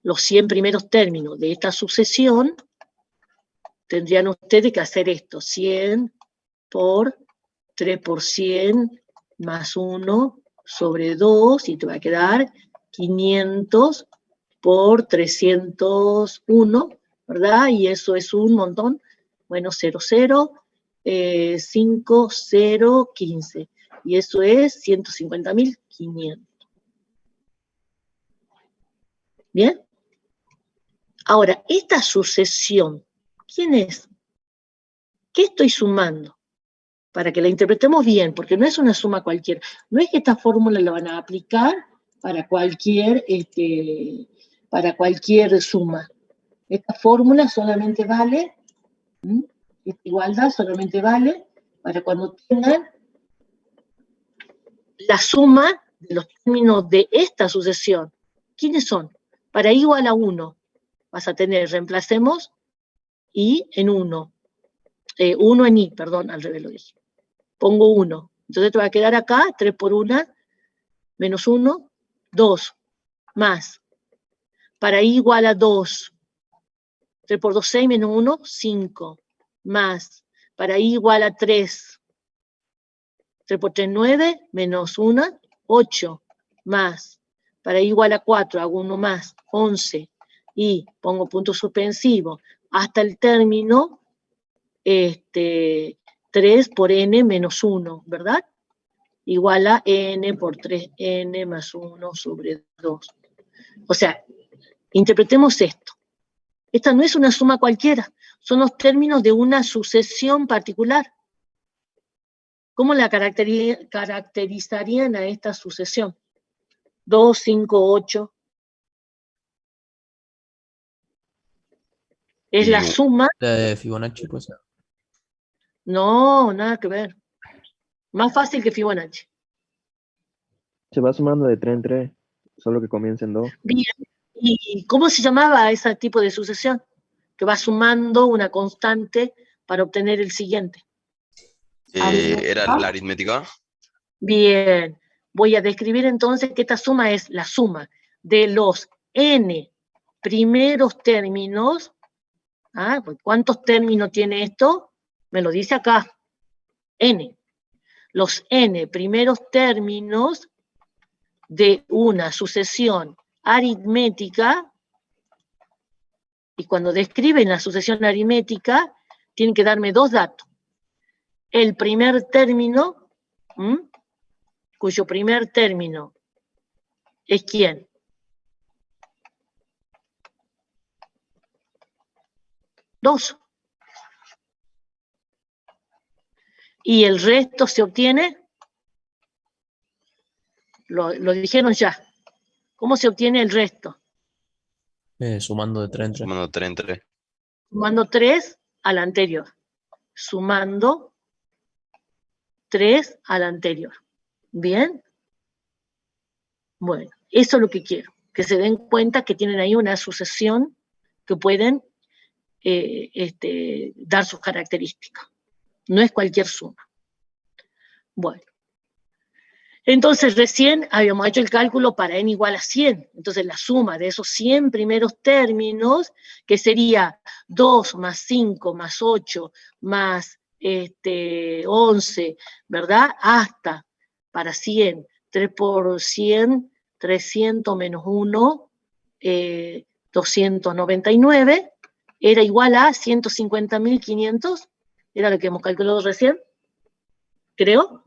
A: los 100 primeros términos de esta sucesión, tendrían ustedes que hacer esto, 100 por 3 por 100 más 1 sobre 2, y te va a quedar 500 por 301, ¿verdad? Y eso es un montón. Bueno, 0, 0, 5, 0, 15. Y eso es 150.500. ¿Bien? Ahora, esta sucesión, ¿quién es? ¿Qué estoy sumando? Para que la interpretemos bien, porque no es una suma cualquiera. No es que esta fórmula la van a aplicar para cualquier suma. Esta fórmula solamente vale, esta igualdad solamente vale para cuando tengan la suma de los términos de esta sucesión. ¿Quiénes son? Para i igual a 1. vas a tener, reemplacemos I en 1. 1 en I, perdón, al revés lo dije. Pongo 1. Entonces te va a quedar acá, 3 por 1, menos 1, 2, más. Para I igual a 2. 3 por 2, 6, menos 1, 5. Más. Para I igual a 3. 3 por 3, 9, menos 1, 8. Más. Para I igual a 4, hago 1 más, 11. Y pongo punto suspensivo. Hasta el término, 3 por n menos 1, ¿verdad? Igual a n por 3n más 1 sobre 2. O sea, interpretemos esto. Esta no es una suma cualquiera, son los términos de una sucesión particular. ¿Cómo la caracterizarían a esta sucesión? 2, 5, 8. Es la suma.
C: La de Fibonacci, pues.
A: No, nada que ver. Más fácil que Fibonacci.
D: Se va sumando de 3 en 3, solo que comienza en 2.
A: Bien. ¿Y cómo se llamaba ese tipo de sucesión? Que va sumando una constante para obtener el siguiente.
E: ¿Era la aritmética?
A: Bien. Voy a describir entonces que esta suma es la suma de los n primeros términos. ¿Cuántos términos tiene esto? Me lo dice acá. N. Los n primeros términos de una sucesión aritmética, y cuando describen la sucesión aritmética, tienen que darme dos datos. El primer término, cuyo primer término es ¿quién? 2. Y el resto se obtiene, lo dijeron ya. ¿Cómo se obtiene el resto?
C: Sumando de 3 en 3.
E: Sumando 3 en 3.
A: Sumando 3 al anterior. Sumando 3 al anterior. ¿Bien? Bueno, eso es lo que quiero. Que se den cuenta que tienen ahí una sucesión que pueden dar sus características. No es cualquier suma. Bueno. Entonces recién habíamos hecho el cálculo para n igual a 100. Entonces la suma de esos 100 primeros términos, que sería 2 más 5 más 8 más 11, ¿verdad? Hasta para 100, 3 por 100, 300 menos 1, 299, era igual a 150.500, era lo que hemos calculado recién, creo.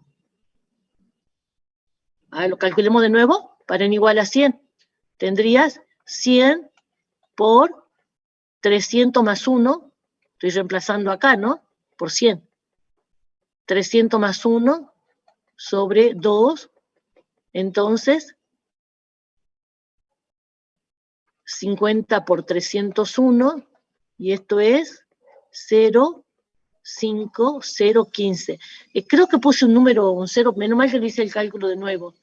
A: Lo calculemos de nuevo, para n igual a 100. Tendrías 100 por 300 más 1, estoy reemplazando acá, ¿no? Por 100. 300 más 1 sobre 2, entonces 50 por 301, y esto es 0,5015. Creo que puse un número, un 0, menos mal que le hice el cálculo de nuevo.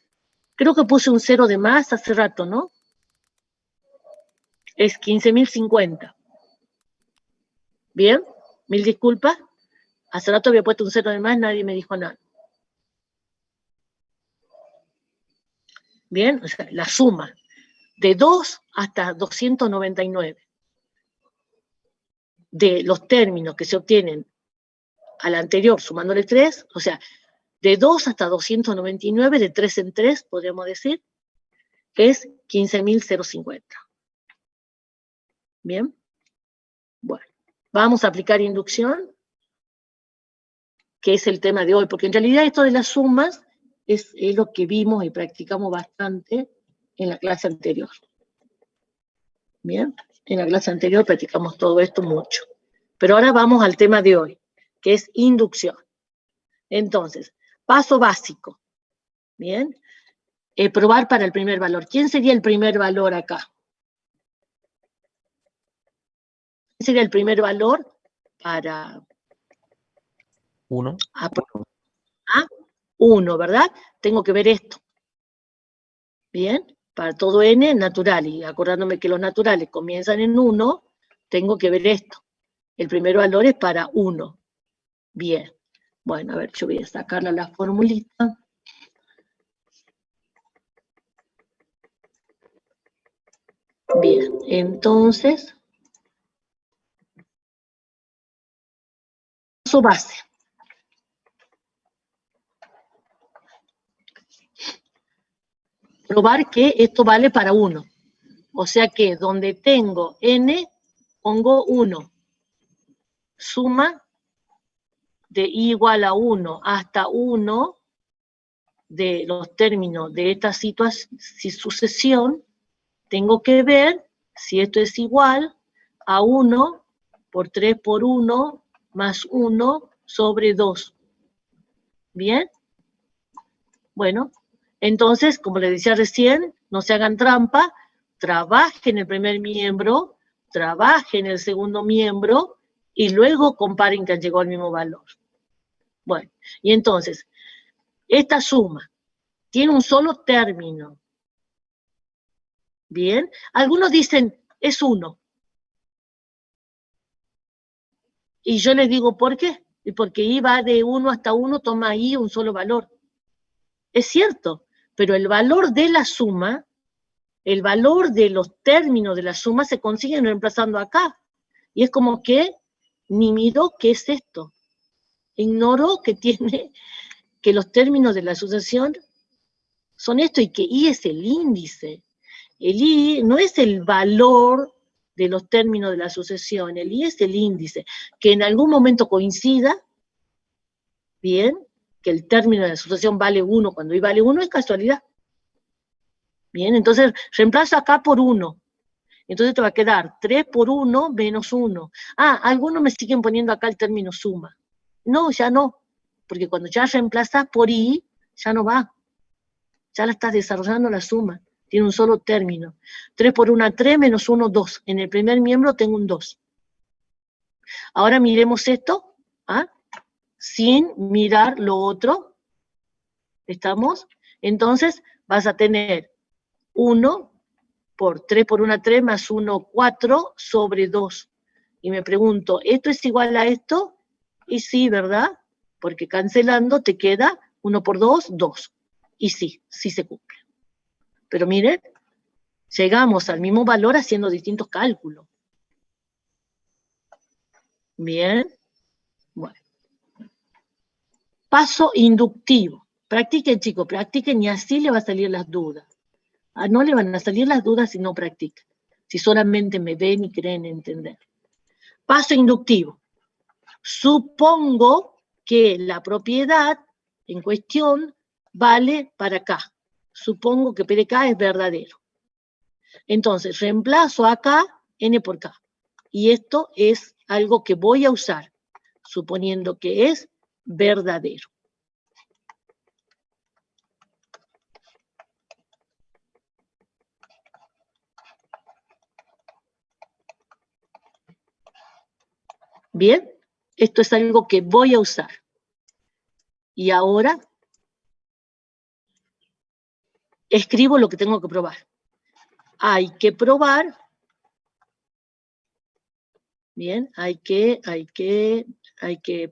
A: Creo que puse un 0 de más hace rato, ¿no? Es 15.050. ¿Bien? Mil disculpas. Hace rato había puesto un 0 de más, nadie me dijo nada. Bien, o sea, la suma de 2 hasta 299 de los términos que se obtienen al anterior sumándole 3, o sea, de 2 hasta 299, de 3 en 3, podríamos decir, es 15.050. ¿Bien? Bueno, vamos a aplicar inducción, que es el tema de hoy, porque en realidad esto de las sumas es lo que vimos y practicamos bastante en la clase anterior. Bien, en la clase anterior practicamos todo esto mucho. Pero ahora vamos al tema de hoy, que es inducción. Entonces, paso básico. Bien, probar para el primer valor. ¿Quién sería el primer valor acá? ¿Quién sería el primer valor para
C: 1.
A: 1, ¿verdad? Tengo que ver esto. Bien, para todo n natural, y acordándome que los naturales comienzan en 1, tengo que ver esto. El primer valor es para 1. Bien. Bueno, a ver, yo voy a sacarle la formulita. Bien, entonces, paso base. Probar que esto vale para 1. O sea que donde tengo n, pongo 1. Suma de i igual a 1 hasta 1 de los términos de esta sucesión, tengo que ver si esto es igual a 1 por 3 por 1 más 1 sobre 2. ¿Bien? Bueno, entonces, como les decía recién, no se hagan trampa, trabajen el primer miembro, trabajen el segundo miembro, y luego comparen que han llegado al mismo valor. Bueno, y entonces, esta suma tiene un solo término. Bien, algunos dicen, es 1. Y yo les digo, ¿por qué? Porque i va de 1 hasta 1, toma i un solo valor. Es cierto, pero el valor de la suma, el valor de los términos de la suma se consiguen reemplazando acá. Y es como que ni miró qué es esto. Ignoró que los términos de la sucesión son esto y que i es el índice. El i no es el valor de los términos de la sucesión, el i es el índice, que en algún momento coincida, bien, que el término de la sucesión vale 1 cuando i vale 1 es casualidad. Bien, entonces reemplazo acá por 1. Entonces te va a quedar 3 por 1 menos 1. Ah, algunos me siguen poniendo acá el término suma. No, ya no, porque cuando ya reemplazas por i, ya no va. Ya la estás desarrollando la suma. Tiene un solo término. 3 por 1, 3, menos 1, 2. En el primer miembro tengo un 2. Ahora miremos esto, ¿ah? Sin mirar lo otro. ¿Estamos? Entonces vas a tener 1 por 3 por 1, 3, más 1, 4, sobre 2. Y me pregunto, ¿esto es igual a esto? Y sí, ¿verdad? Porque cancelando te queda 1 por 2, 2. Y sí, sí se cumple. Pero miren, llegamos al mismo valor haciendo distintos cálculos. Bien. Bueno. Paso inductivo. Practiquen, chicos, practiquen y así le va a salir las dudas. No le van a salir las dudas si no practican. Si solamente me ven y creen entender. Paso inductivo. Supongo que la propiedad en cuestión vale para acá. Supongo que P de K es verdadero. Entonces, reemplazo acá n por k. Y esto es algo que voy a usar, suponiendo que es verdadero. Bien, esto es algo que voy a usar. Y ahora escribo lo que tengo que probar. Hay que probar, bien, hay que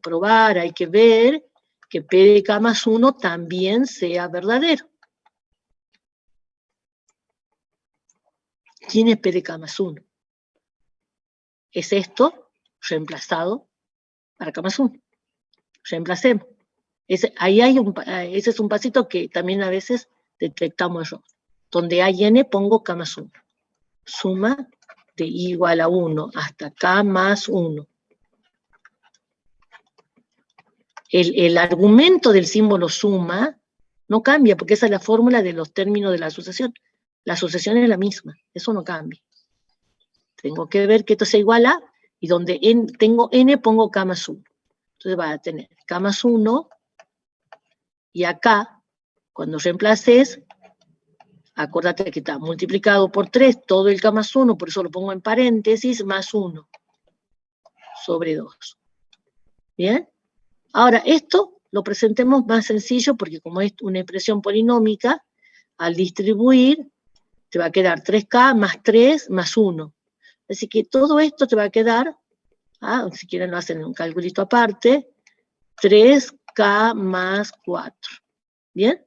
A: probar, hay que ver que P de K más 1 también sea verdadero. ¿Quién es P de K más 1? Es esto reemplazado para K más 1. Reemplacemos. Ese es un pasito que también a veces detectamos error. Donde hay n pongo K más 1. Suma de i igual a 1 hasta K más 1. El argumento del símbolo suma no cambia, porque esa es la fórmula de los términos de la sucesión. La sucesión es la misma, eso no cambia. Tengo que ver que esto sea igual a, y donde tengo n pongo K más 1. Entonces va a tener K más 1, y acá, cuando reemplaces, acuérdate que está multiplicado por 3, todo el K más 1, por eso lo pongo en paréntesis, más 1, sobre 2. ¿Bien? Ahora, esto lo presentemos más sencillo, porque como es una expresión polinómica, al distribuir, te va a quedar 3K más 3 más 1. Así que todo esto te va a quedar, si quieren lo hacen en un calculito aparte, 3K más 4. ¿Bien?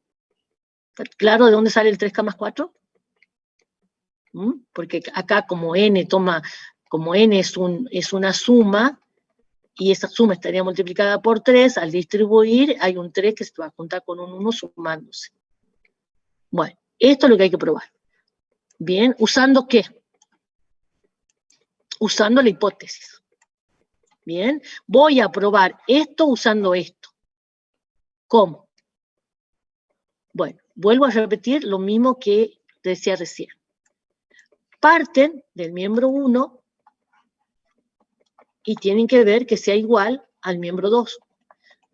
A: ¿Está claro de dónde sale el 3K más 4? Porque acá como n es una suma, y esa suma estaría multiplicada por 3, al distribuir hay un 3 que se va a juntar con un 1 sumándose. Bueno, esto es lo que hay que probar. Bien, ¿usando qué? Usando la hipótesis. Bien, voy a probar esto usando esto. ¿Cómo? Bueno, vuelvo a repetir lo mismo que decía recién. Parten del miembro 1 y tienen que ver que sea igual al miembro 2.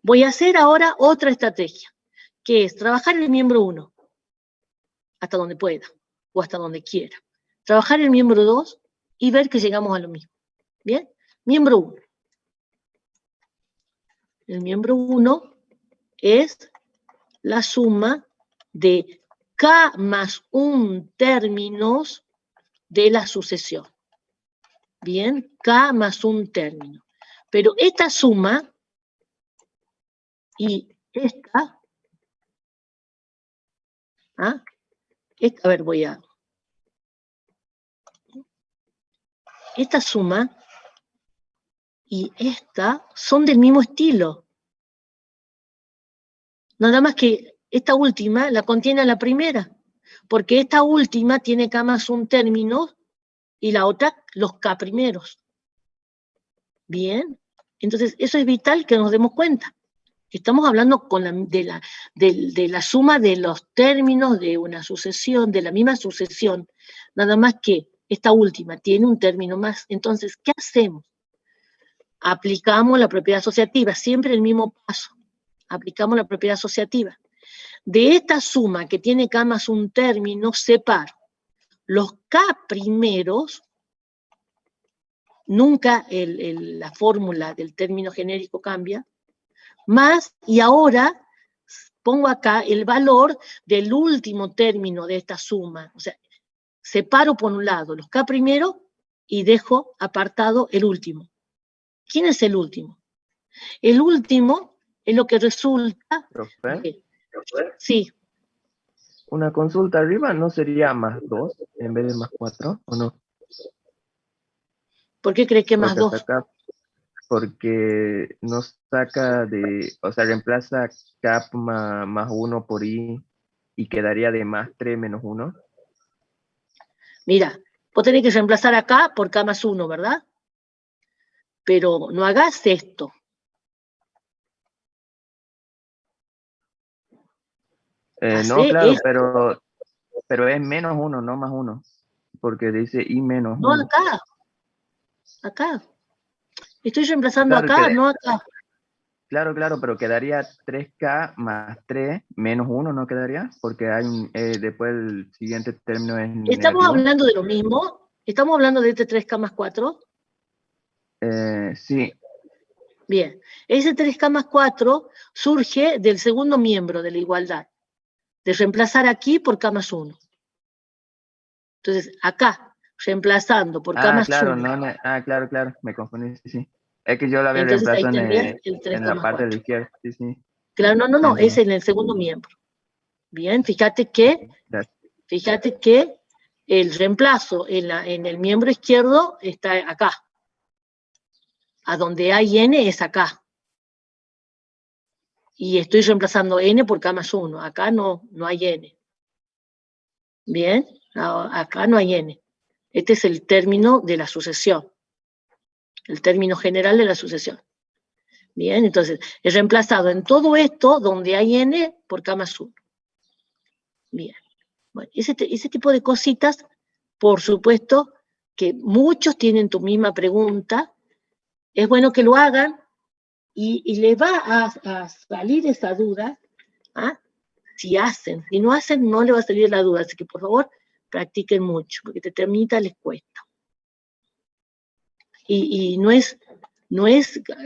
A: Voy a hacer ahora otra estrategia, que es trabajar el miembro 1 hasta donde pueda o hasta donde quiera. Trabajar el miembro 2 y ver que llegamos a lo mismo. ¿Bien? Miembro 1. El miembro 1 es la suma de K más 1 términos de la sucesión. Bien, K más 1 término. Pero esta suma y esta, a ver, esta suma y esta son del mismo estilo. Nada más que esta última la contiene la primera, porque esta última tiene K más 1 términos y la otra los K primeros. Bien, entonces eso es vital que nos demos cuenta. Estamos hablando de la suma de los términos de una sucesión, de la misma sucesión, nada más que esta última tiene un término más. Entonces, ¿qué hacemos? Aplicamos la propiedad asociativa, siempre el mismo paso. Aplicamos la propiedad asociativa. De esta suma que tiene K más 1 término, separo los K primeros, nunca la fórmula del término genérico cambia, más, y ahora pongo acá el valor del último término de esta suma. O sea, separo por un lado los K primero y dejo apartado el último. ¿Quién es el último? El último es lo que resulta...
D: ¿Profe?
A: Sí.
D: Una consulta arriba, ¿no sería más 2 en vez de más 4 o no?
A: ¿Por qué crees que más 2?
D: Porque nos saca de, o sea, reemplaza cap más 1 por i y quedaría de más 3 menos 1.
A: Mira, vos tenés que reemplazar acá por K más 1, ¿verdad? Pero no hagas esto.
D: No, claro, pero es menos 1, no más 1. Porque dice i menos 1.
A: No acá. Acá. Estoy reemplazando
D: Claro,
A: acá, no acá.
D: Claro, pero quedaría 3K más 3 menos 1, ¿no quedaría? Porque hay después el siguiente término es
A: ¿Estamos
D: negativo.
A: hablando de lo mismo? ¿Estamos hablando de este 3K más 4?
D: Sí.
A: Bien. Ese 3K más 4 surge del segundo miembro de la igualdad. De reemplazar aquí por K más 1. Entonces, acá, reemplazando por K más
D: Claro,
A: 1.
D: Claro, me confundí, sí. Es que yo la había
A: Entonces ahí
D: reemplazado
A: tendrías el 3K
D: en la
A: más
D: parte
A: 4.
D: de la izquierda, sí.
A: Claro, no,
D: Entiendo.
A: es en el segundo miembro. Bien, fíjate que el reemplazo en el miembro izquierdo está acá. A donde hay n es acá. Y estoy reemplazando n por K más 1. Acá no hay n. Bien, acá no hay n. Este es el término de la sucesión. El término general de la sucesión. Bien, entonces, he reemplazado en todo esto donde hay n por K más 1. Bien. Bueno, ese tipo de cositas, por supuesto, que muchos tienen tu misma pregunta, es bueno que lo hagan y les va a salir esa duda, si hacen. Si no hacen, no les va a salir la duda. Así que, por favor, practiquen mucho, porque determinita les cuesta. Y no es,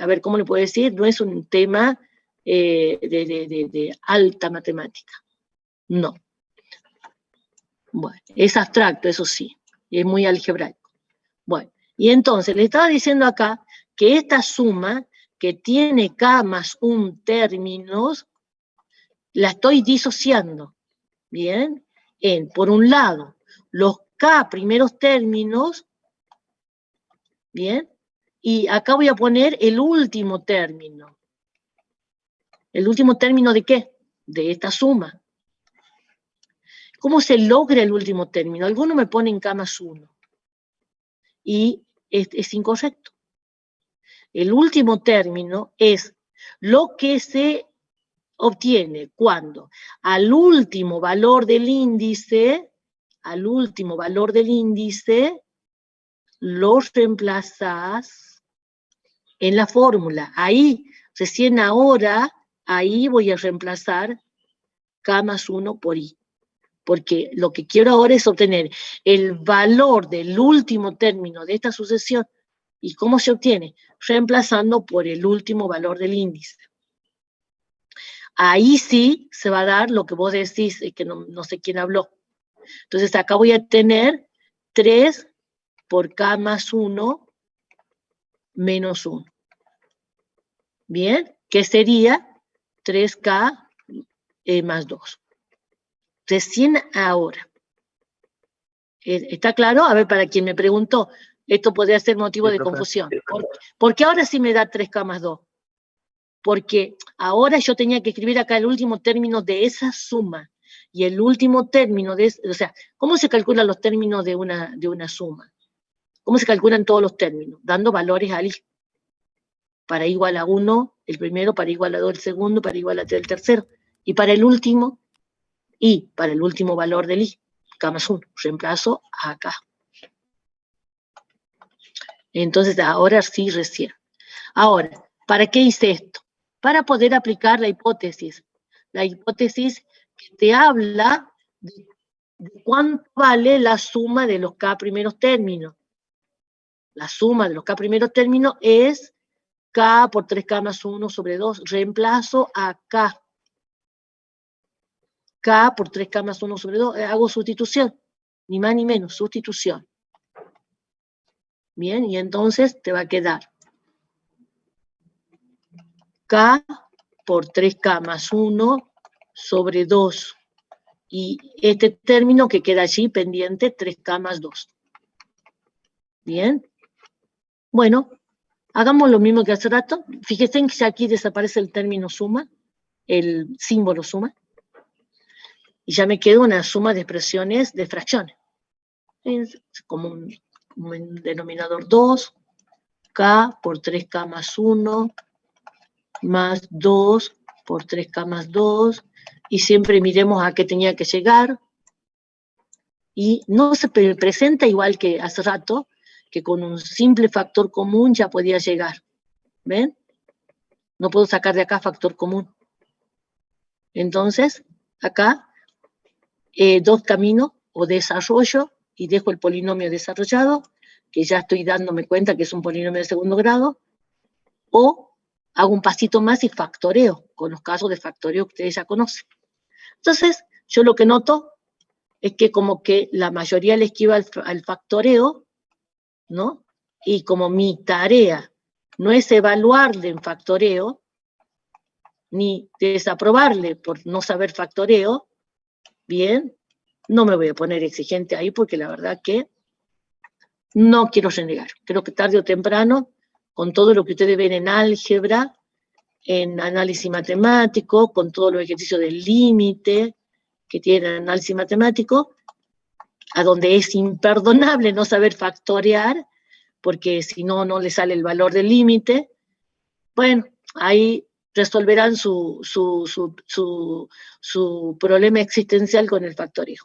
A: a ver, ¿cómo le puedo decir? No es un tema de alta matemática. No. Bueno, es abstracto, eso sí, es muy algebraico. Bueno, y entonces le estaba diciendo acá que esta suma que tiene k más un términos, la estoy disociando, ¿bien? Por un lado, los k primeros términos, ¿bien? Y acá voy a poner el último término. ¿El último término de qué? De esta suma. ¿Cómo se logra el último término? Algunos me ponen k más 1. Y es incorrecto. El último término es lo que se obtiene cuando al último valor del índice, lo reemplazas en la fórmula. Ahí, recién ahora, ahí voy a reemplazar k más 1 por i. Porque lo que quiero ahora es obtener el valor del último término de esta sucesión. ¿Y cómo se obtiene? Reemplazando por el último valor del índice. Ahí sí se va a dar lo que vos decís, que no sé quién habló. Entonces acá voy a tener 3 por k más 1 menos 1. Bien, que sería 3k más 2. Recién ahora. ¿Está claro? A ver, para quien me preguntó, esto podría ser motivo de confusión. Porque ahora sí me da 3k más 2. Porque ahora yo tenía que escribir acá el último término de esa suma. Y el último término de... O sea, ¿cómo se calculan los términos de una suma? ¿Cómo se calculan todos los términos? Dando valores al i. Para i igual a 1, el primero, para i igual a 2, el segundo, para i igual a 3, el tercero. Y para el último, i, para el último valor del i, k más 1. Reemplazo acá. Entonces, ahora sí, recién. Ahora, ¿para qué hice esto? Para poder aplicar la hipótesis. La hipótesis que te habla de cuánto vale la suma de los k primeros términos. La suma de los k primeros términos es k por 3k más 1 sobre 2. Reemplazo acá. K por 3k más 1 sobre 2. Hago sustitución. Ni más ni menos, sustitución. Bien, y entonces te va a quedar k por 3k más 1 sobre 2. Y este término que queda allí pendiente, 3k más 2. Bien. Bueno, hagamos lo mismo que hace rato. Fíjense en que aquí desaparece el término suma, el símbolo suma. Y ya me queda una suma de expresiones de fracciones. Es como un denominador 2, k por 3k más 1, más 2 por 3k más 2, y siempre miremos a qué tenía que llegar, y no se presenta igual que hace rato, que con un simple factor común ya podía llegar. ¿Ven? No puedo sacar de acá factor común. Entonces, acá, dos caminos o desarrollo, y dejo el polinomio desarrollado, que ya estoy dándome cuenta que es un polinomio de segundo grado, o hago un pasito más y factoreo, con los casos de factoreo que ustedes ya conocen. Entonces, yo lo que noto es que como que la mayoría le esquiva al factoreo, ¿no? Y como mi tarea no es evaluarle en factoreo, ni desaprobarle por no saber factoreo, bien, no me voy a poner exigente ahí porque la verdad que no quiero renegar. Creo que tarde o temprano, con todo lo que ustedes ven en álgebra, en análisis matemático, con todos los ejercicios del límite que tiene el análisis matemático, a donde es imperdonable no saber factorear, porque si no, no le sale el valor del límite, bueno, ahí resolverán su problema existencial con el factoreo.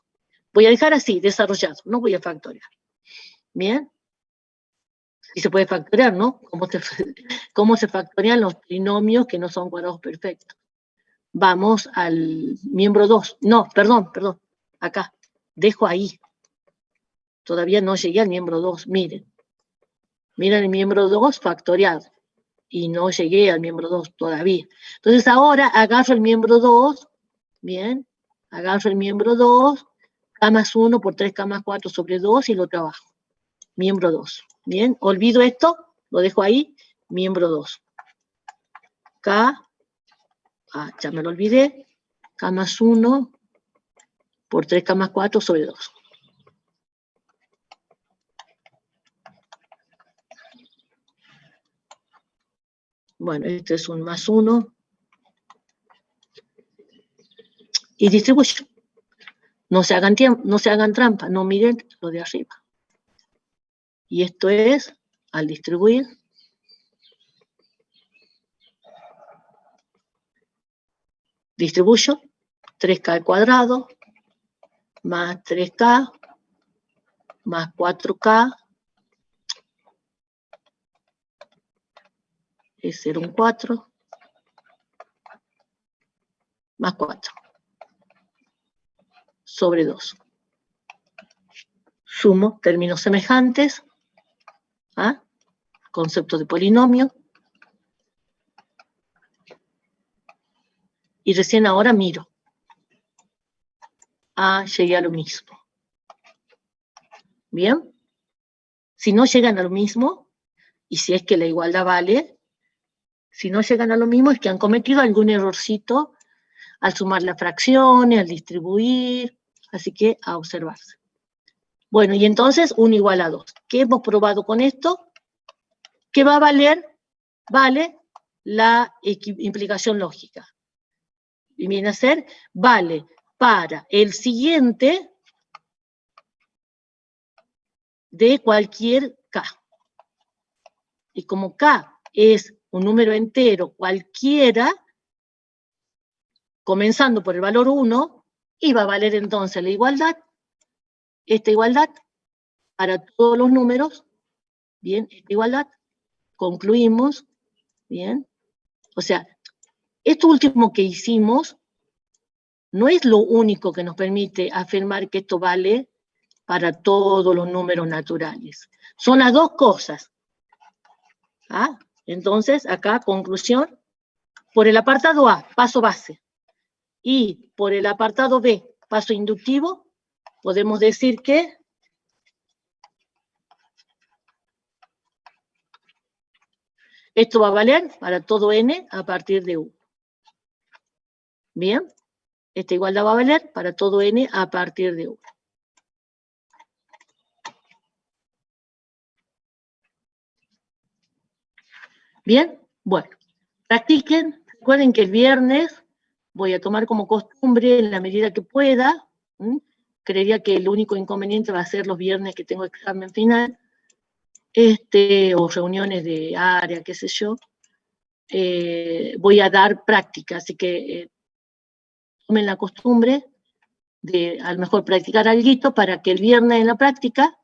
A: Voy a dejar así, desarrollado, no voy a factorear. ¿Bien? Y se puede factorear, ¿no? ¿Cómo se factorean los trinomios que no son cuadrados perfectos? Vamos al miembro 2. No, perdón, acá. Dejo ahí. Todavía no llegué al miembro 2, miren. Miren el miembro 2 factoriado. Y no llegué al miembro 2 todavía. Entonces ahora agarro el miembro 2, bien, agarro el miembro 2, K más 1 por 3K más 4 sobre 2 y lo trabajo. Miembro 2. Bien, olvido esto, lo dejo ahí, miembro 2. K, ya me lo olvidé, K más 1 por 3K más 4 sobre 2. Bueno, este es un más 1. Y distribuyo. No se hagan trampa, no miren lo de arriba. Y esto es, al distribuir, distribuyo 3K al cuadrado más 3K más 4K es 0, un 4 más 4 sobre 2. Sumo términos semejantes, concepto de polinomio, y recién ahora miro. Llegué a lo mismo. ¿Bien? Si no llegan a lo mismo, y si es que la igualdad vale, si no llegan a lo mismo es que han cometido algún errorcito al sumar las fracciones, al distribuir, así que a observarse. Bueno, y entonces 1 igual a 2. ¿Qué hemos probado con esto? ¿Qué va a valer? Vale la implicación lógica. Y viene a ser, vale para el siguiente de cualquier K. Y como K es un número entero cualquiera, comenzando por el valor 1, y va a valer entonces la igualdad, esta igualdad, para todos los números, bien, esta igualdad, concluimos, bien, o sea, esto último que hicimos no es lo único que nos permite afirmar que esto vale para todos los números naturales. Son las dos cosas. Entonces, acá, conclusión, por el apartado A, paso base, y por el apartado B, paso inductivo, podemos decir que esto va a valer para todo n a partir de 1. Bien, esta igualdad va a valer para todo n a partir de 1. Bien, bueno, practiquen. Recuerden que el viernes voy a tomar como costumbre en la medida que pueda. Creería que el único inconveniente va a ser los viernes que tengo examen final, o reuniones de área, qué sé yo. Voy a dar práctica, así que tomen la costumbre de a lo mejor practicar algo para que el viernes en la práctica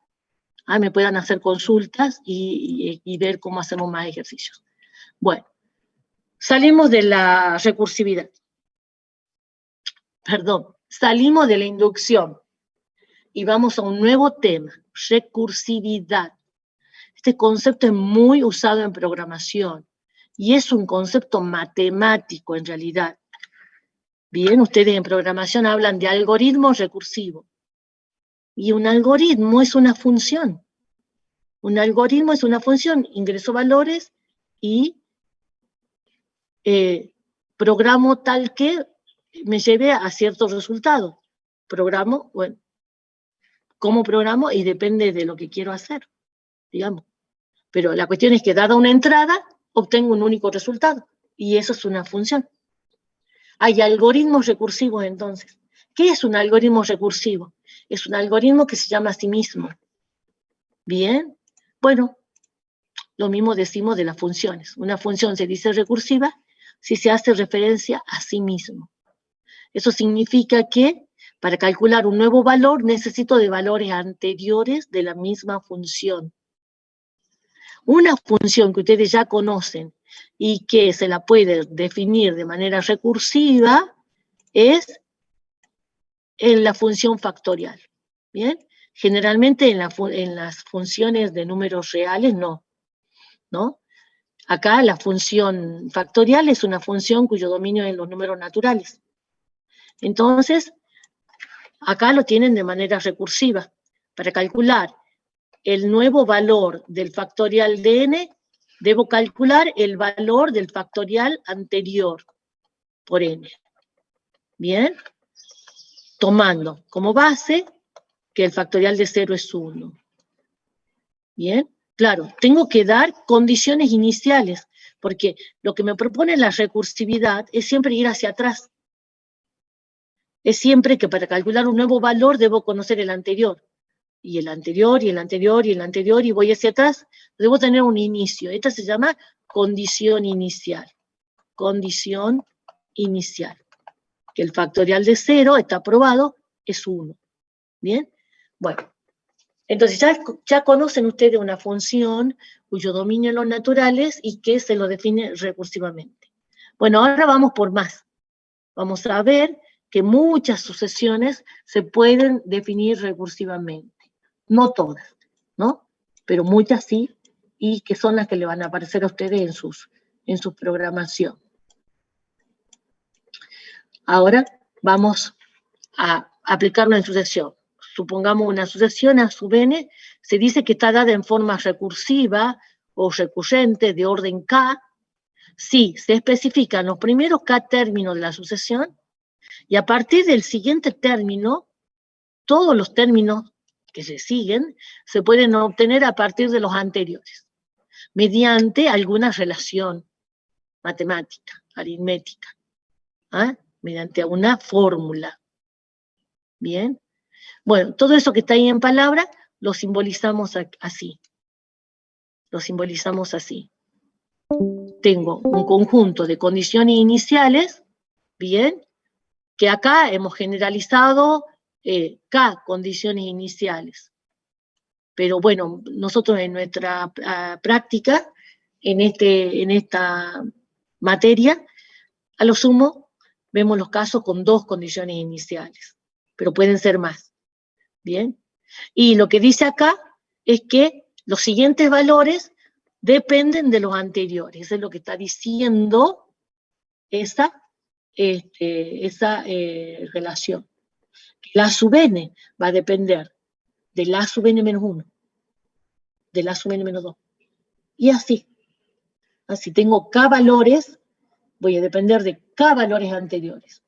A: me puedan hacer consultas y ver cómo hacemos más ejercicios. Bueno, salimos de la recursividad. Perdón, salimos de la inducción y vamos a un nuevo tema, recursividad. Este concepto es muy usado en programación y es un concepto matemático en realidad. Bien, ustedes en programación hablan de algoritmos recursivos. Y un algoritmo es una función. Un algoritmo es una función, ingreso valores y programo tal que me lleve a ciertos resultados. Programo, bueno, ¿cómo programo? Y depende de lo que quiero hacer, digamos. Pero la cuestión es que dada una entrada, obtengo un único resultado. Y eso es una función. Hay algoritmos recursivos entonces. ¿Qué es un algoritmo recursivo? Es un algoritmo que se llama a sí mismo. Bien, bueno, lo mismo decimos de las funciones. Una función se dice recursiva si se hace referencia a sí mismo. Eso significa que para calcular un nuevo valor necesito de valores anteriores de la misma función. Una función que ustedes ya conocen y que se la puede definir de manera recursiva es en la función factorial. ¿Bien? Generalmente en las funciones de números reales no. Acá la función factorial es una función cuyo dominio es los números naturales. Entonces, Acá lo tienen de manera recursiva. Para calcular el nuevo valor del factorial de n, debo calcular el valor del factorial anterior por n. ¿Bien? Tomando como base que el factorial de 0 es 1. ¿Bien? Claro, tengo que dar condiciones iniciales, porque lo que me propone la recursividad es siempre ir hacia atrás. Es siempre que para calcular un nuevo valor debo conocer el anterior. Y el anterior, y el anterior, y el anterior, y voy hacia atrás. Debo tener un inicio. Esta se llama condición inicial. Condición inicial. Que el factorial de 0 está probado, es 1. ¿Bien? Bueno. Entonces ya conocen ustedes una función cuyo dominio en los naturales y que se lo define recursivamente. Bueno, ahora vamos por más. Vamos a ver que muchas sucesiones se pueden definir recursivamente. No todas, ¿no? Pero muchas sí, y que son las que le van a aparecer a ustedes en su programación. Ahora vamos a aplicarlo en sucesión. Supongamos una sucesión a sub n, se dice que está dada en forma recursiva o recurrente de orden k, si se especifican los primeros k términos de la sucesión, y a partir del siguiente término, todos los términos que se siguen se pueden obtener a partir de los anteriores, mediante alguna relación matemática, aritmética, mediante una fórmula. ¿Bien? Bueno, todo eso que está ahí en palabra lo simbolizamos así. Lo simbolizamos así. Tengo un conjunto de condiciones iniciales, ¿bien? Que acá hemos generalizado K condiciones iniciales. Pero bueno, nosotros en nuestra práctica, en esta materia, a lo sumo vemos los casos con 2 condiciones iniciales, pero pueden ser más. ¿Bien? Y lo que dice acá es que los siguientes valores dependen de los anteriores. Eso es lo que está diciendo esa relación. La sub n va a depender de la sub n menos 1, de la sub n menos 2. Y así. Así tengo k valores, voy a depender de k valores anteriores.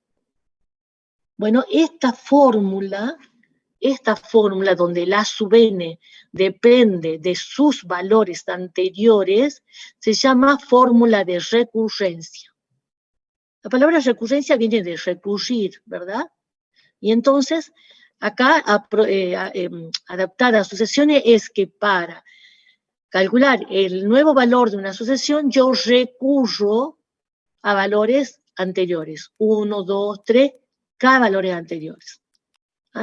A: Bueno, esta fórmula donde la sub n depende de sus valores anteriores, se llama fórmula de recurrencia. La palabra recurrencia viene de recurrir, ¿verdad? Y entonces, acá, adaptar a sucesiones es que para calcular el nuevo valor de una sucesión, yo recurro a valores anteriores. 1, 2, 3, k valores anteriores.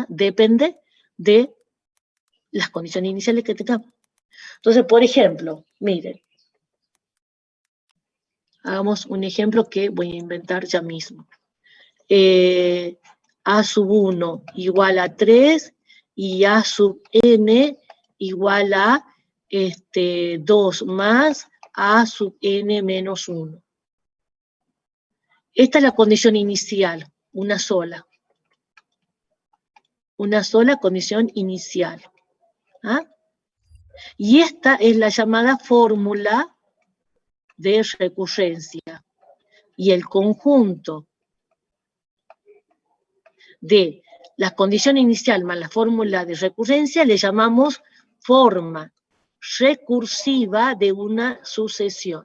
A: Depende de las condiciones iniciales que tengamos. Entonces, por ejemplo, miren, hagamos un ejemplo que voy a inventar ya mismo. A sub 1 igual a 3 y A sub n igual a 2 más A sub n menos 1. Esta es la condición inicial, una sola. Una sola condición inicial. Y esta es la llamada fórmula de recurrencia. Y el conjunto de las condiciones iniciales más la fórmula de recurrencia le llamamos forma recursiva de una sucesión.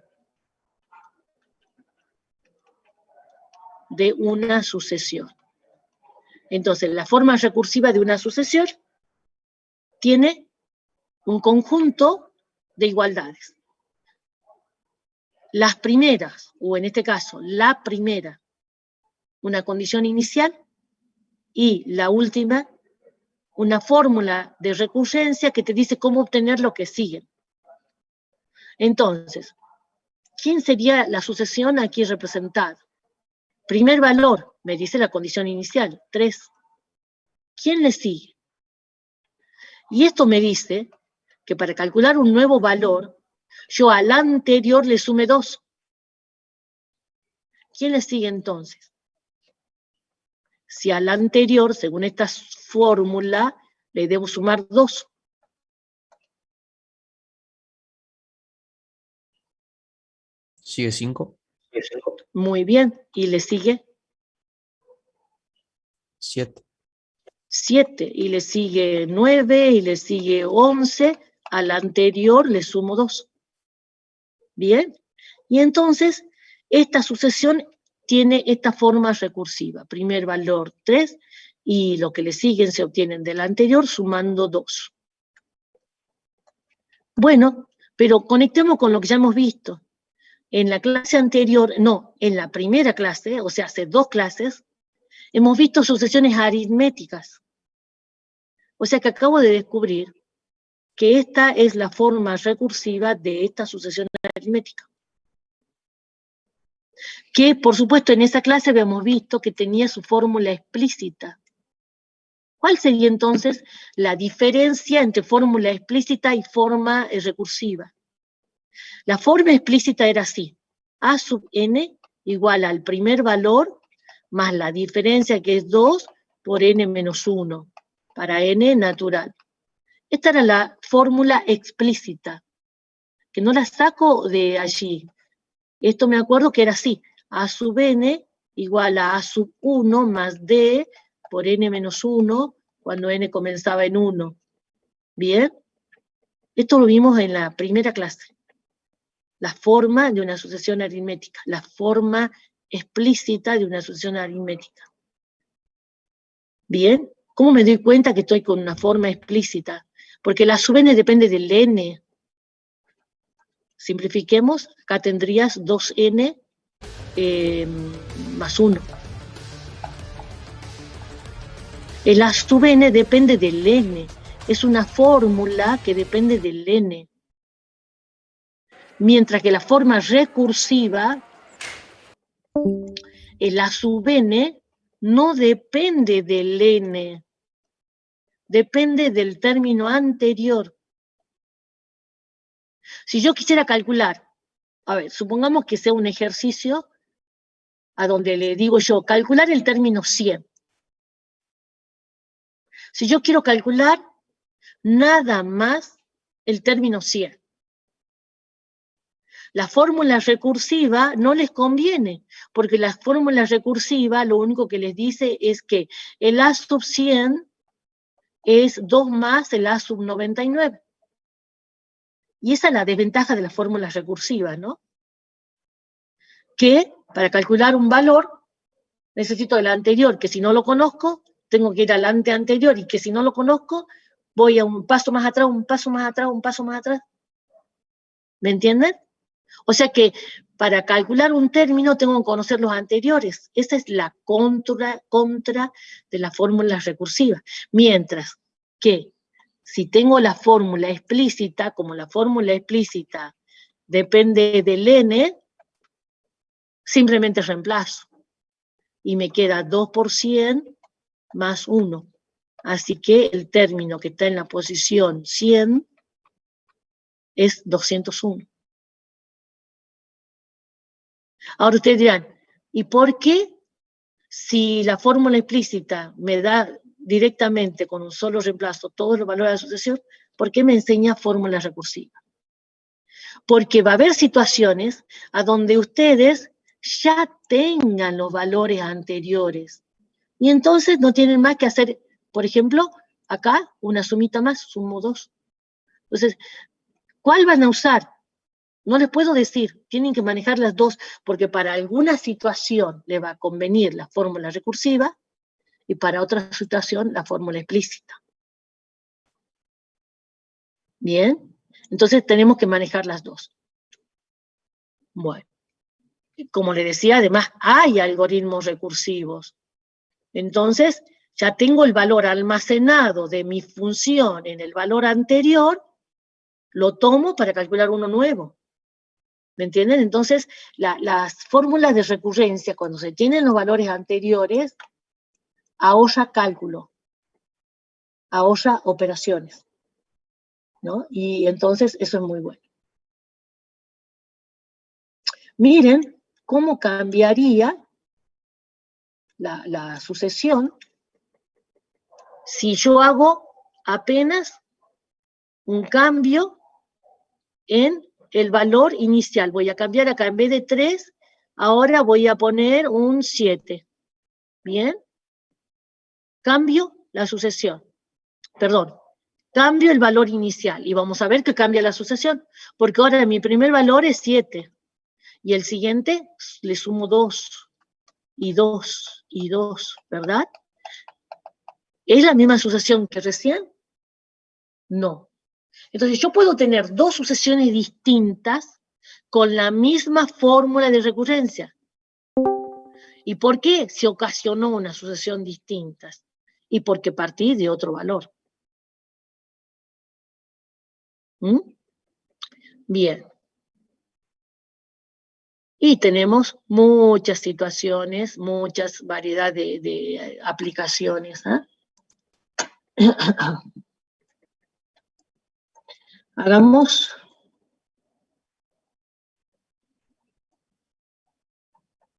A: De una sucesión. Entonces, la forma recursiva de una sucesión tiene un conjunto de igualdades. Las primeras, o en este caso, la primera, una condición inicial, y la última, una fórmula de recurrencia que te dice cómo obtener lo que sigue. Entonces, ¿quién sería la sucesión aquí representada? Primer valor, me dice la condición inicial, 3. ¿Quién le sigue? Y esto me dice que para calcular un nuevo valor, yo al anterior le sume 2. ¿Quién le sigue entonces? si al anterior, según esta fórmula, le debo sumar 2.
C: Sigue 5.
A: Muy bien. ¿Y le sigue?
C: 7.
A: 7. Y le sigue 9, y le sigue 11. Al anterior le sumo 2. Bien. Y entonces, esta sucesión tiene esta forma recursiva. Primer valor 3, y lo que le siguen se obtienen del anterior sumando 2. Bueno, pero conectemos con lo que ya hemos visto. En la clase anterior, no, en la primera clase, o sea, hace 2 clases, hemos visto sucesiones aritméticas. O sea que acabo de descubrir que esta es la forma recursiva de esta sucesión aritmética. Que, por supuesto, en esa clase habíamos visto que tenía su fórmula explícita. ¿Cuál sería entonces la diferencia entre fórmula explícita y forma recursiva? La forma explícita era así: a sub n igual al primer valor más la diferencia, que es 2, por n menos 1, para n natural. Esta era la fórmula explícita, que no la saco de allí. Esto me acuerdo que era así: a sub n igual a sub 1 más d por n menos 1, cuando n comenzaba en 1. ¿Bien? Esto lo vimos en la primera clase. La forma de una sucesión aritmética, la forma explícita de una sucesión aritmética. ¿Bien? ¿Cómo me doy cuenta que estoy con una forma explícita? Porque la sub n depende del n. Simplifiquemos, acá tendrías 2n más 1. El a sub n depende del n. Es una fórmula que depende del n. Mientras que la forma recursiva, el a sub n, no depende del n, depende del término anterior. Si yo quisiera calcular, a ver, supongamos que sea un ejercicio a donde le digo yo, calcular el término 100. Si yo quiero calcular nada más el término 100, la fórmula recursiva no les conviene, porque la fórmula recursiva lo único que les dice es que el a sub 100 es 2 más el a sub 99. Y esa es la desventaja de las fórmulas recursivas, ¿no? Que para calcular un valor necesito el anterior, que si no lo conozco, tengo que ir al anterior, y que si no lo conozco, voy a un paso más atrás, un paso más atrás, un paso más atrás. ¿Me entienden? O sea que para calcular un término tengo que conocer los anteriores. Esa es la contra de las fórmulas recursivas. Mientras que si tengo la fórmula explícita, como la fórmula explícita depende del n, simplemente reemplazo. Y me queda 2 por 100 más 1. Así que el término que está en la posición 100 es 201. Ahora ustedes dirán, ¿y por qué si la fórmula explícita me da directamente con un solo reemplazo todos los valores de asociación, por qué me enseña fórmula recursiva? Porque va a haber situaciones a donde ustedes ya tengan los valores anteriores y entonces no tienen más que hacer, por ejemplo, acá una sumita más, sumo 2. Entonces, ¿cuál van a usar? No les puedo decir, tienen que manejar las dos, porque para alguna situación le va a convenir la fórmula recursiva y para otra situación la fórmula explícita. ¿Bien? Entonces tenemos que manejar las dos. Bueno, como les decía, además hay algoritmos recursivos. Entonces, ya tengo el valor almacenado de mi función en el valor anterior, lo tomo para calcular uno nuevo. ¿Me entienden? Entonces, las fórmulas de recurrencia, cuando se tienen los valores anteriores, ahorra cálculo, ahorra operaciones, ¿no? Y entonces eso es muy bueno. Miren cómo cambiaría la sucesión si yo hago apenas un cambio en el valor inicial. Voy a cambiar acá, en vez de 3, ahora voy a poner un 7. ¿Bien? Cambio la sucesión. Perdón, cambio el valor inicial. Y vamos a ver que cambia la sucesión, porque ahora mi primer valor es 7. Y el siguiente le sumo 2, y 2, y 2, ¿verdad? ¿Es la misma sucesión que recién? No. Entonces yo puedo tener dos sucesiones distintas con la misma fórmula de recurrencia. ¿Y por qué se ocasionó una sucesión distinta? Y porque partí de otro valor. ¿Mm? Bien. Y tenemos muchas situaciones, muchas variedades de aplicaciones. Hagamos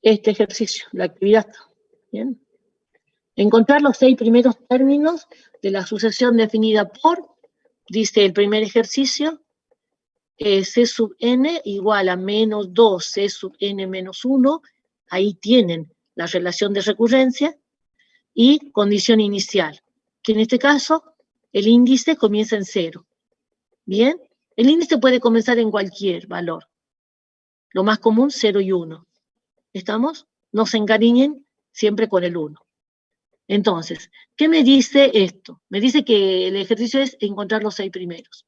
A: este ejercicio, la actividad. ¿Bien? Encontrar los 6 primeros términos de la sucesión definida por, dice el primer ejercicio, C sub n igual a menos 2 C sub n menos 1, ahí tienen la relación de recurrencia, y condición inicial, que en este caso el índice comienza en 0. ¿Bien? El índice puede comenzar en cualquier valor. Lo más común, 0 y 1. ¿Estamos? No se encariñen siempre con el 1. Entonces, ¿qué me dice esto? Me dice que el ejercicio es encontrar los 6 primeros.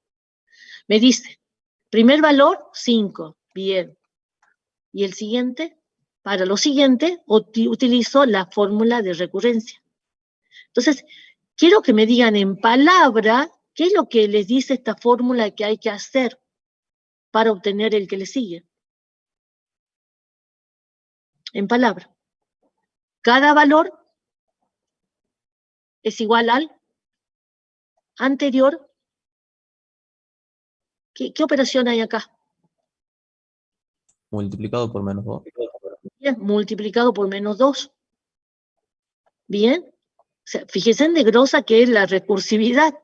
A: Me dice, primer valor, 5. Bien. Y el siguiente, para lo siguiente, utilizo la fórmula de recurrencia. Entonces, quiero que me digan en palabra qué es lo que les dice esta fórmula que hay que hacer para obtener el que le sigue. En palabra. Cada valor es igual al anterior. ¿Qué operación hay acá?
C: Multiplicado por menos 2.
A: Bien, multiplicado por menos 2. Bien. O sea, fíjense de grosa que es la recursividad,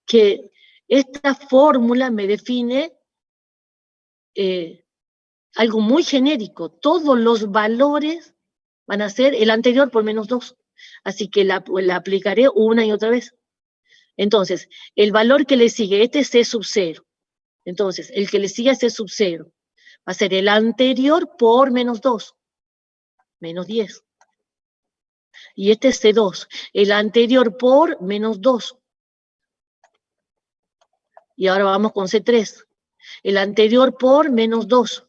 A: que esta fórmula me define algo muy genérico. Todos los valores van a ser el anterior por menos 2. Así que la aplicaré una y otra vez. Entonces, el valor que le sigue, este es C sub 0. Entonces, el que le sigue a C sub 0 va a ser el anterior por menos 2. Menos 10. Y este es C2. El anterior por menos 2. Y ahora vamos con C3. El anterior por menos 2.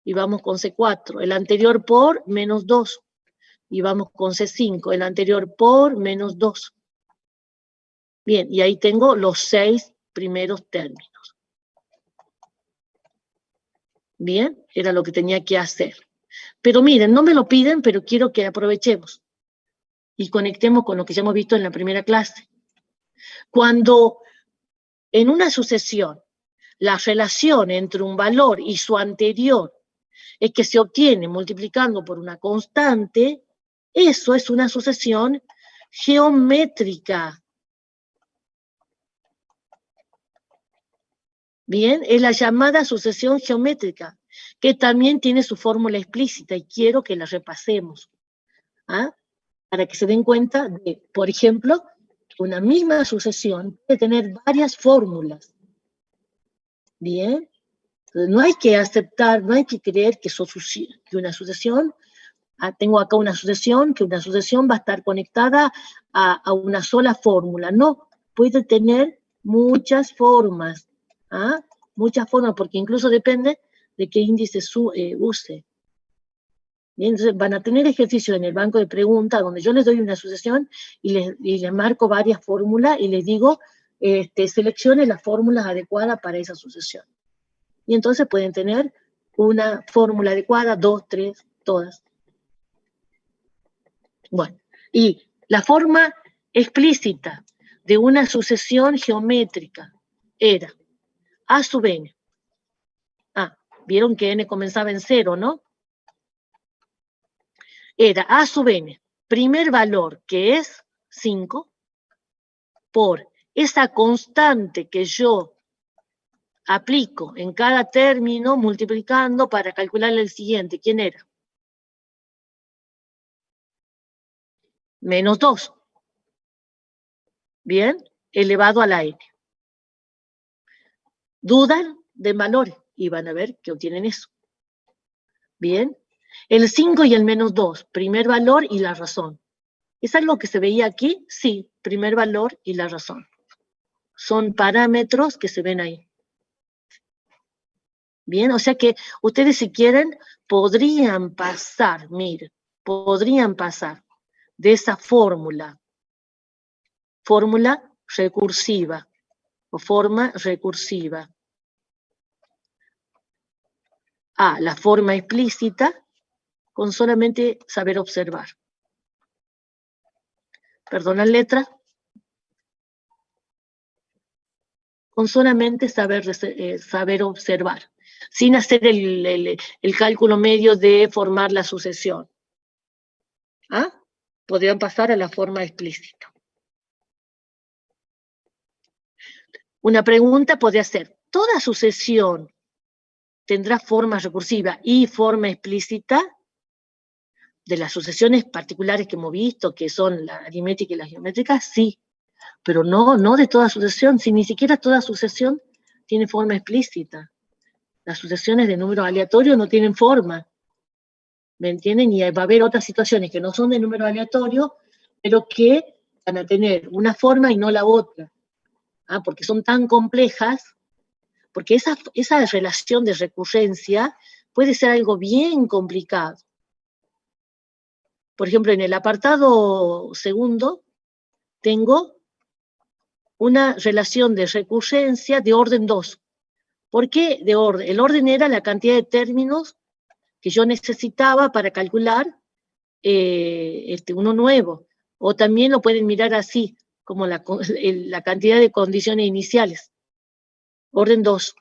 A: Y vamos con C4. El anterior por menos 2. Y vamos con C5. El anterior por menos 2. Bien, y ahí tengo los 6 primeros términos. Bien, era lo que tenía que hacer. Pero miren, no me lo piden, pero quiero que aprovechemos y conectemos con lo que ya hemos visto en la primera clase. Cuando en una sucesión la relación entre un valor y su anterior es que se obtiene multiplicando por una constante, eso es una sucesión geométrica. Bien, es la llamada sucesión geométrica, que también tiene su fórmula explícita y quiero que la repasemos. Para que se den cuenta de, por ejemplo, que una misma sucesión puede tener varias fórmulas. Bien, no hay que aceptar, no hay que creer que una sucesión, tengo acá una sucesión, que una sucesión va a estar conectada a una sola fórmula. No, puede tener muchas formas. Muchas formas, porque incluso depende de qué índice use. Bien, entonces van a tener ejercicios en el banco de preguntas donde yo les doy una sucesión y les marco varias fórmulas y les digo, seleccione las fórmulas adecuadas para esa sucesión. Y entonces pueden tener una fórmula adecuada, 2, 3, todas. Bueno, y la forma explícita de una sucesión geométrica era A sub n. Vieron que n comenzaba en 0, ¿no? Era A sub n. primer valor, que es 5, por esa constante que yo aplico en cada término, multiplicando para calcular el siguiente. ¿Quién era? Menos 2. Bien, elevado a la n. Dudan de valores y van a ver que obtienen eso. Bien, el 5 y el menos 2, primer valor y la razón. ¿Es algo que se veía aquí? Sí, primer valor y la razón. Son parámetros que se ven ahí. Bien, o sea que ustedes si quieren podrían pasar, miren, podrían pasar de esa fórmula recursiva o forma recursiva a la forma explícita con solamente saber observar. Perdona letra. Con solamente saber observar, sin hacer el cálculo medio de formar la sucesión. ¿Ah? Podrían pasar a la forma explícita. Una pregunta podría ser, ¿toda sucesión tendrá forma recursiva y forma explícita? De las sucesiones particulares que hemos visto, que son la aritmética y la geométrica, sí, pero no de toda sucesión, si ni siquiera toda sucesión tiene forma explícita. Las sucesiones de números aleatorios no tienen forma, ¿me entienden? Y va a haber otras situaciones que no son de número aleatorio, pero que van a tener una forma y no la otra. ¿Ah? Porque son tan complejas, porque esa relación de recurrencia puede ser algo bien complicado. Por ejemplo, en el apartado segundo, tengo una relación de recurrencia de orden 2. ¿Por qué de orden? El orden era la cantidad de términos que yo necesitaba para calcular uno nuevo. O también lo pueden mirar así, como la cantidad de condiciones iniciales. Orden 2.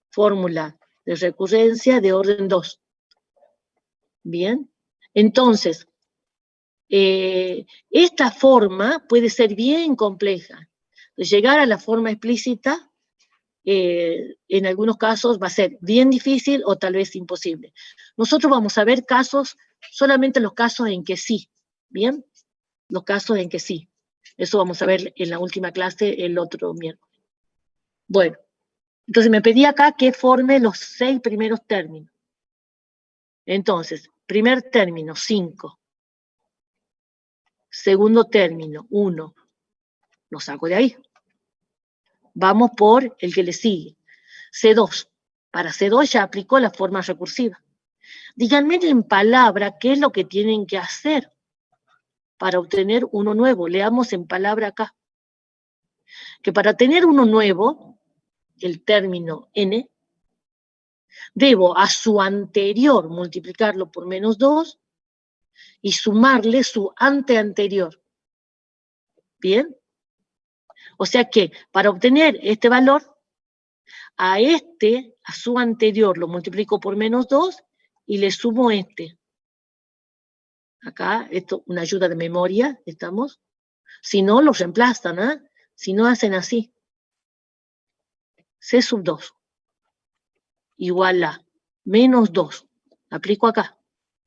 A: Fórmula de recurrencia de orden 2. Bien. Entonces, esta forma puede ser bien compleja. Llegar a la forma explícita, en algunos casos va a ser bien difícil o tal vez imposible. Nosotros vamos a ver casos, solamente los casos en que sí, ¿bien? Los casos en que sí. Eso vamos a ver en la última clase el otro miércoles. Bueno, entonces me pedí acá que forme los 6 primeros términos. Entonces, primer término, 5. Segundo término, 1. Lo saco de ahí. Vamos por el que le sigue. C2. Para C2 ya aplicó la forma recursiva. Díganme en palabra qué es lo que tienen que hacer para obtener uno nuevo. Leamos en palabra acá. Que para tener uno nuevo, el término n, debo a su anterior multiplicarlo por menos 2 y sumarle su anteanterior. ¿Bien? O sea que para obtener este valor, a su anterior lo multiplico por menos 2 y le sumo este. Acá, esto, una ayuda de memoria, ¿estamos? Si no, los reemplazan, ¿eh? Si no, hacen así. C sub 2 igual a menos 2. Aplico acá,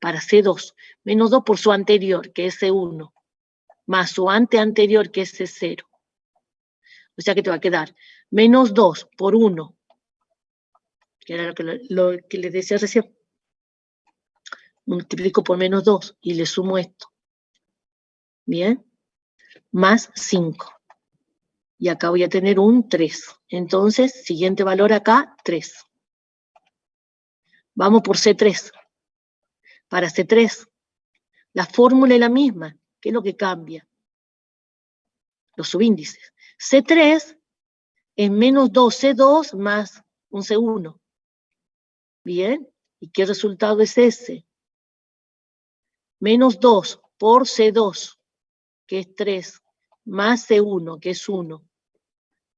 A: para C2. Menos 2 por su anterior, que es C1, más su anterior, que es C0. O sea que te va a quedar menos 2 por 1, que era lo que les decía recién. Multiplico por menos 2 y le sumo esto. Bien, más 5. Y acá voy a tener un 3. Entonces, siguiente valor acá, 3. Vamos por C3. Para C3, la fórmula es la misma. ¿Qué es lo que cambia? Los subíndices. C3 es menos 2C2 más un C1. Bien, ¿y qué resultado es ese? Menos 2 por C2, que es 3, más C1, que es 1.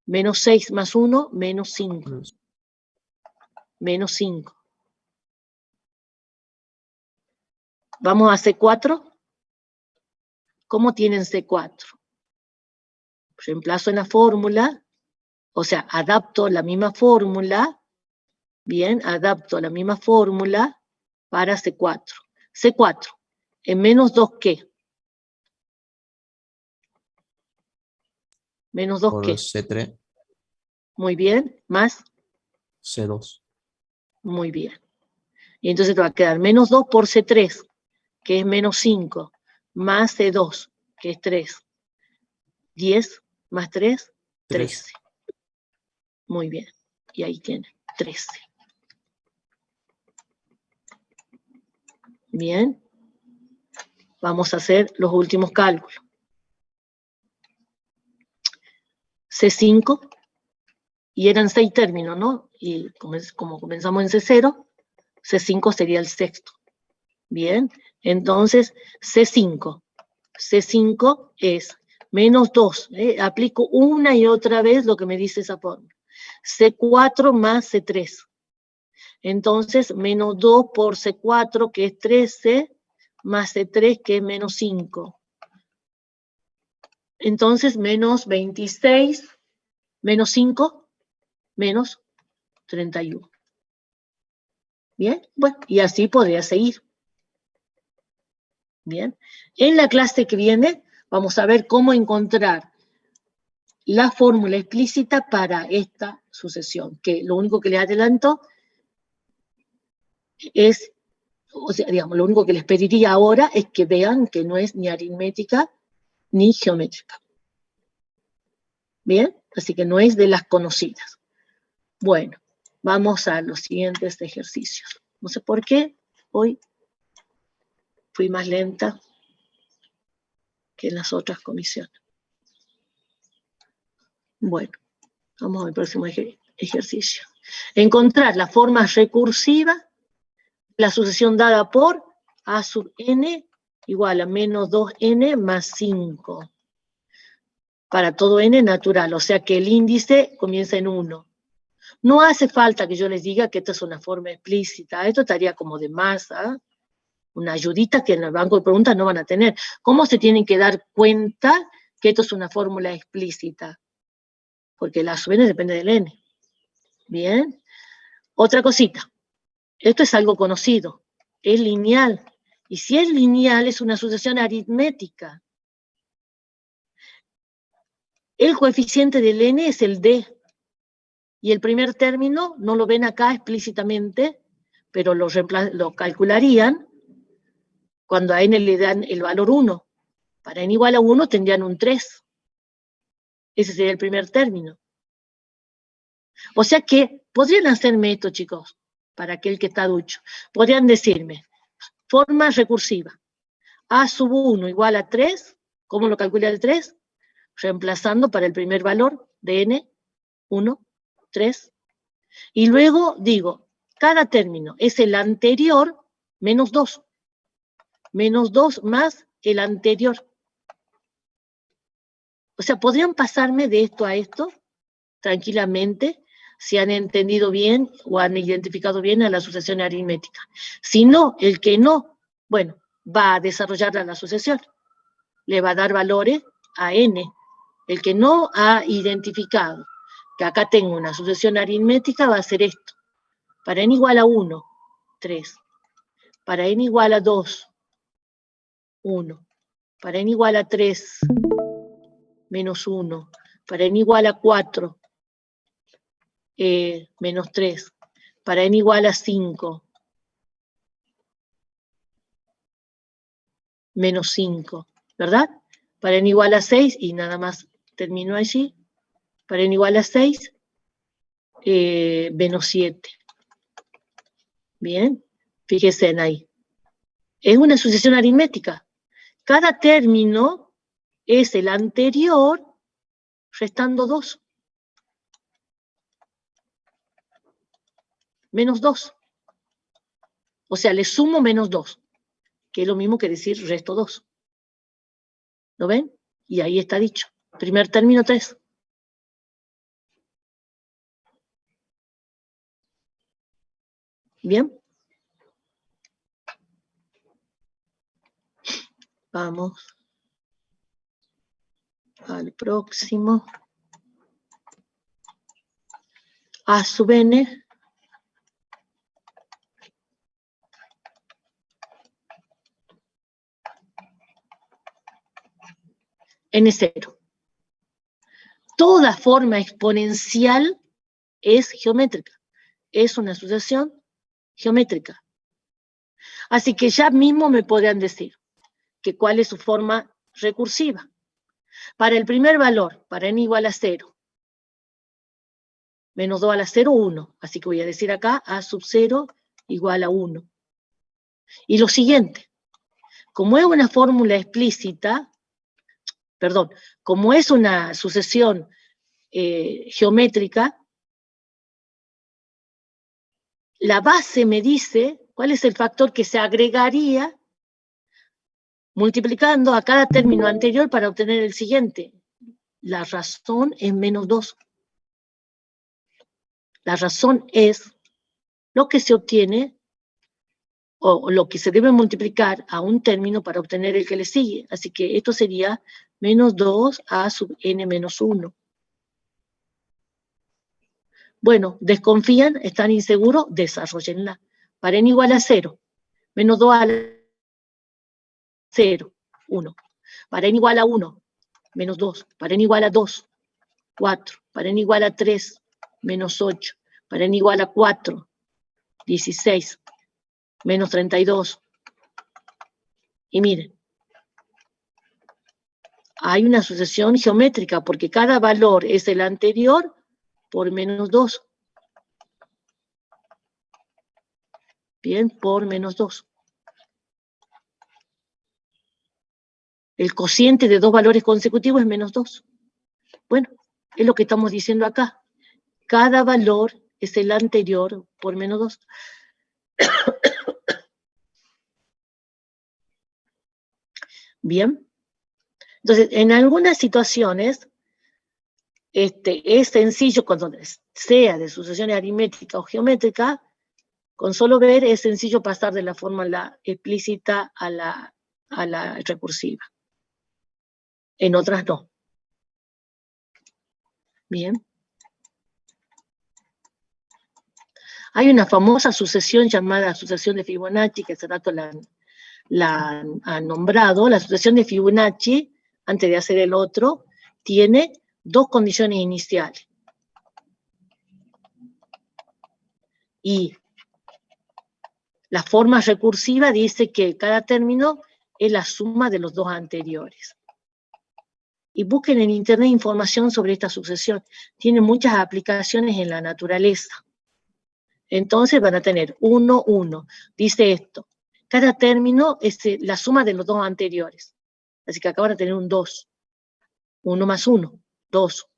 A: Menos 6 más 1, menos 5. Menos 5. Vamos a C4. ¿Cómo tienen C4? Reemplazo en la fórmula, o sea, adapto la misma fórmula, bien, adapto la misma fórmula para C4. C4, en menos 2, ¿qué? Menos 2,
C: Por
A: ¿qué?
C: C3,
A: Muy bien, más,
C: C2.
A: muy bien. Y entonces te va a quedar menos 2 por C3, que es menos 5, más C2, que es 3. 10 más 3, 13. Muy bien. Y ahí tiene, 13. Bien. Vamos a hacer los últimos cálculos. C5, y eran 6 términos, ¿no? Y como comenzamos en C0, C5 sería el sexto. Bien, entonces C5. C5 es menos 2. Aplico una y otra vez lo que me dice esa fórmula. C4 más C3. Entonces, menos 2 por C4, que es 13, más C3, que es menos 5. Entonces, menos 26, menos 5, menos 31. Bien, bueno, y así podría seguir. Bien, en la clase que viene vamos a ver cómo encontrar la fórmula explícita para esta sucesión, que lo único que les adelanto es, o sea, digamos, lo único que les pediría ahora es que vean que no es ni aritmética ni geométrica. Bien, así que no es de las conocidas. Bueno, vamos a los siguientes ejercicios. No sé por qué hoy fui más lenta que en las otras comisiones. Bueno, vamos al próximo ejercicio. Encontrar la forma recursiva, la sucesión dada por a sub n igual a menos 2n más 5. Para todo n natural, o sea que el índice comienza en 1. No hace falta que yo les diga que esta es una forma explícita, esto estaría como de más, ¿eh? Una ayudita que en el banco de preguntas no van a tener. ¿Cómo se tienen que dar cuenta que esto es una fórmula explícita? Porque la sub n depende del n. Bien. Otra cosita. Esto es algo conocido. Es lineal. Y si es lineal, es una sucesión aritmética. El coeficiente del n es el d. Y el primer término, no lo ven acá explícitamente, pero lo calcularían cuando a n le dan el valor 1. Para n igual a 1 tendrían un 3. Ese sería el primer término. O sea que podrían hacerme esto, chicos, para aquel que está ducho. Podrían decirme, forma recursiva. A sub 1 igual a 3. ¿Cómo lo calcula el 3? Reemplazando para el primer valor de n, 1, 3. Y luego digo, cada término es el anterior menos 2. Menos 2 más el anterior. O sea, podrían pasarme de esto a esto tranquilamente si han entendido bien o han identificado bien a la sucesión aritmética. Si no, el que no, bueno, va a desarrollar la sucesión. Le va a dar valores a n. El que no ha identificado que acá tengo una sucesión aritmética va a hacer esto. Para n igual a 1, 3. Para n igual a 2, 1. Para n igual a 3, menos 1. Para n igual a 4, menos 3. Para n igual a 5, menos 5. ¿Verdad? Para n igual a 6, y nada más termino allí. Para n igual a 6, menos 7. Bien, fíjense en ahí. Es una sucesión aritmética. Cada término es el anterior restando 2. Menos 2. O sea, le sumo menos 2, que es lo mismo que decir resto 2. ¿Lo ven? Y ahí está dicho. Primer término 3. Bien. Vamos. al próximo. A sub n n0. Toda forma exponencial es geométrica. Es una sucesión geométrica. Así que ya mismo me podrían decir que cuál es su forma recursiva. Para el primer valor, para n igual a 0, menos 2 a la 0, 1. Así que voy a decir acá a sub 0 igual a 1. Y lo siguiente, como es una fórmula explícita, perdón, como es una sucesión geométrica, la base me dice cuál es el factor que se agregaría multiplicando a cada término anterior para obtener el siguiente. La razón es menos 2. La razón es lo que se obtiene o lo que se debe multiplicar a un término para obtener el que le sigue. Así que esto sería menos 2 a sub n menos 1. Bueno, desconfían, están inseguros, desarrollenla. Para n igual a 0, menos 2 a la 0, 1. Para n igual a 1, menos 2. Para n igual a 2, 4. Para n igual a 3, menos 8. Para n igual a 4, 16. Menos 32. Y miren, hay una sucesión geométrica porque cada valor es el anterior por menos 2. Bien, por menos 2. El cociente de dos valores consecutivos es menos 2. Bueno, es lo que estamos diciendo acá. Cada valor es el anterior por menos 2. Bien. Entonces, en algunas situaciones, es sencillo, cuando sea de sucesiones aritméticas o geométricas, con solo ver es sencillo pasar de la fórmula explícita a la recursiva. En otras no. Bien. Hay una famosa sucesión llamada sucesión de Fibonacci, que hace rato la han nombrado. La sucesión de Fibonacci, antes de hacer el otro, tiene dos condiciones iniciales. Y la forma recursiva dice que cada término es la suma de los dos anteriores. Y busquen en internet información sobre esta sucesión. Tiene muchas aplicaciones en la naturaleza. Entonces van a tener 1, 1. Dice esto. Cada término es la suma de los dos anteriores. Así que acá van a tener un 2. 1 más 1, 2.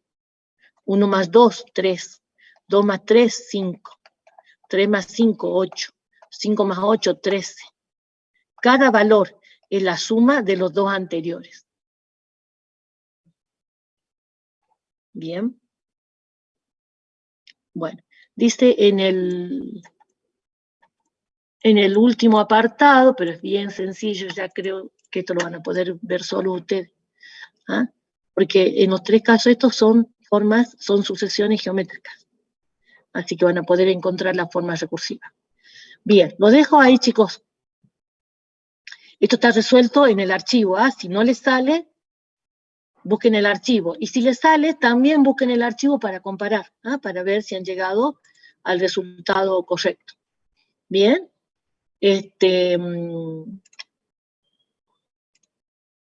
A: 1 más 2, 3. 2 más 3, 5. 3 más 5, 8. 5 más 8, 13. Cada valor es la suma de los dos anteriores. Bien. Bueno, dice en el último apartado, pero es bien sencillo, ya creo que esto lo van a poder ver solo ustedes. ¿Ah? Porque en los tres casos estos son sucesiones geométricas. Así que van a poder encontrar la forma recursiva. Bien, lo dejo ahí, chicos. Esto está resuelto en el archivo. Si no les sale, busquen el archivo. Y si les sale, también busquen el archivo para comparar, para ver si han llegado al resultado correcto. Bien.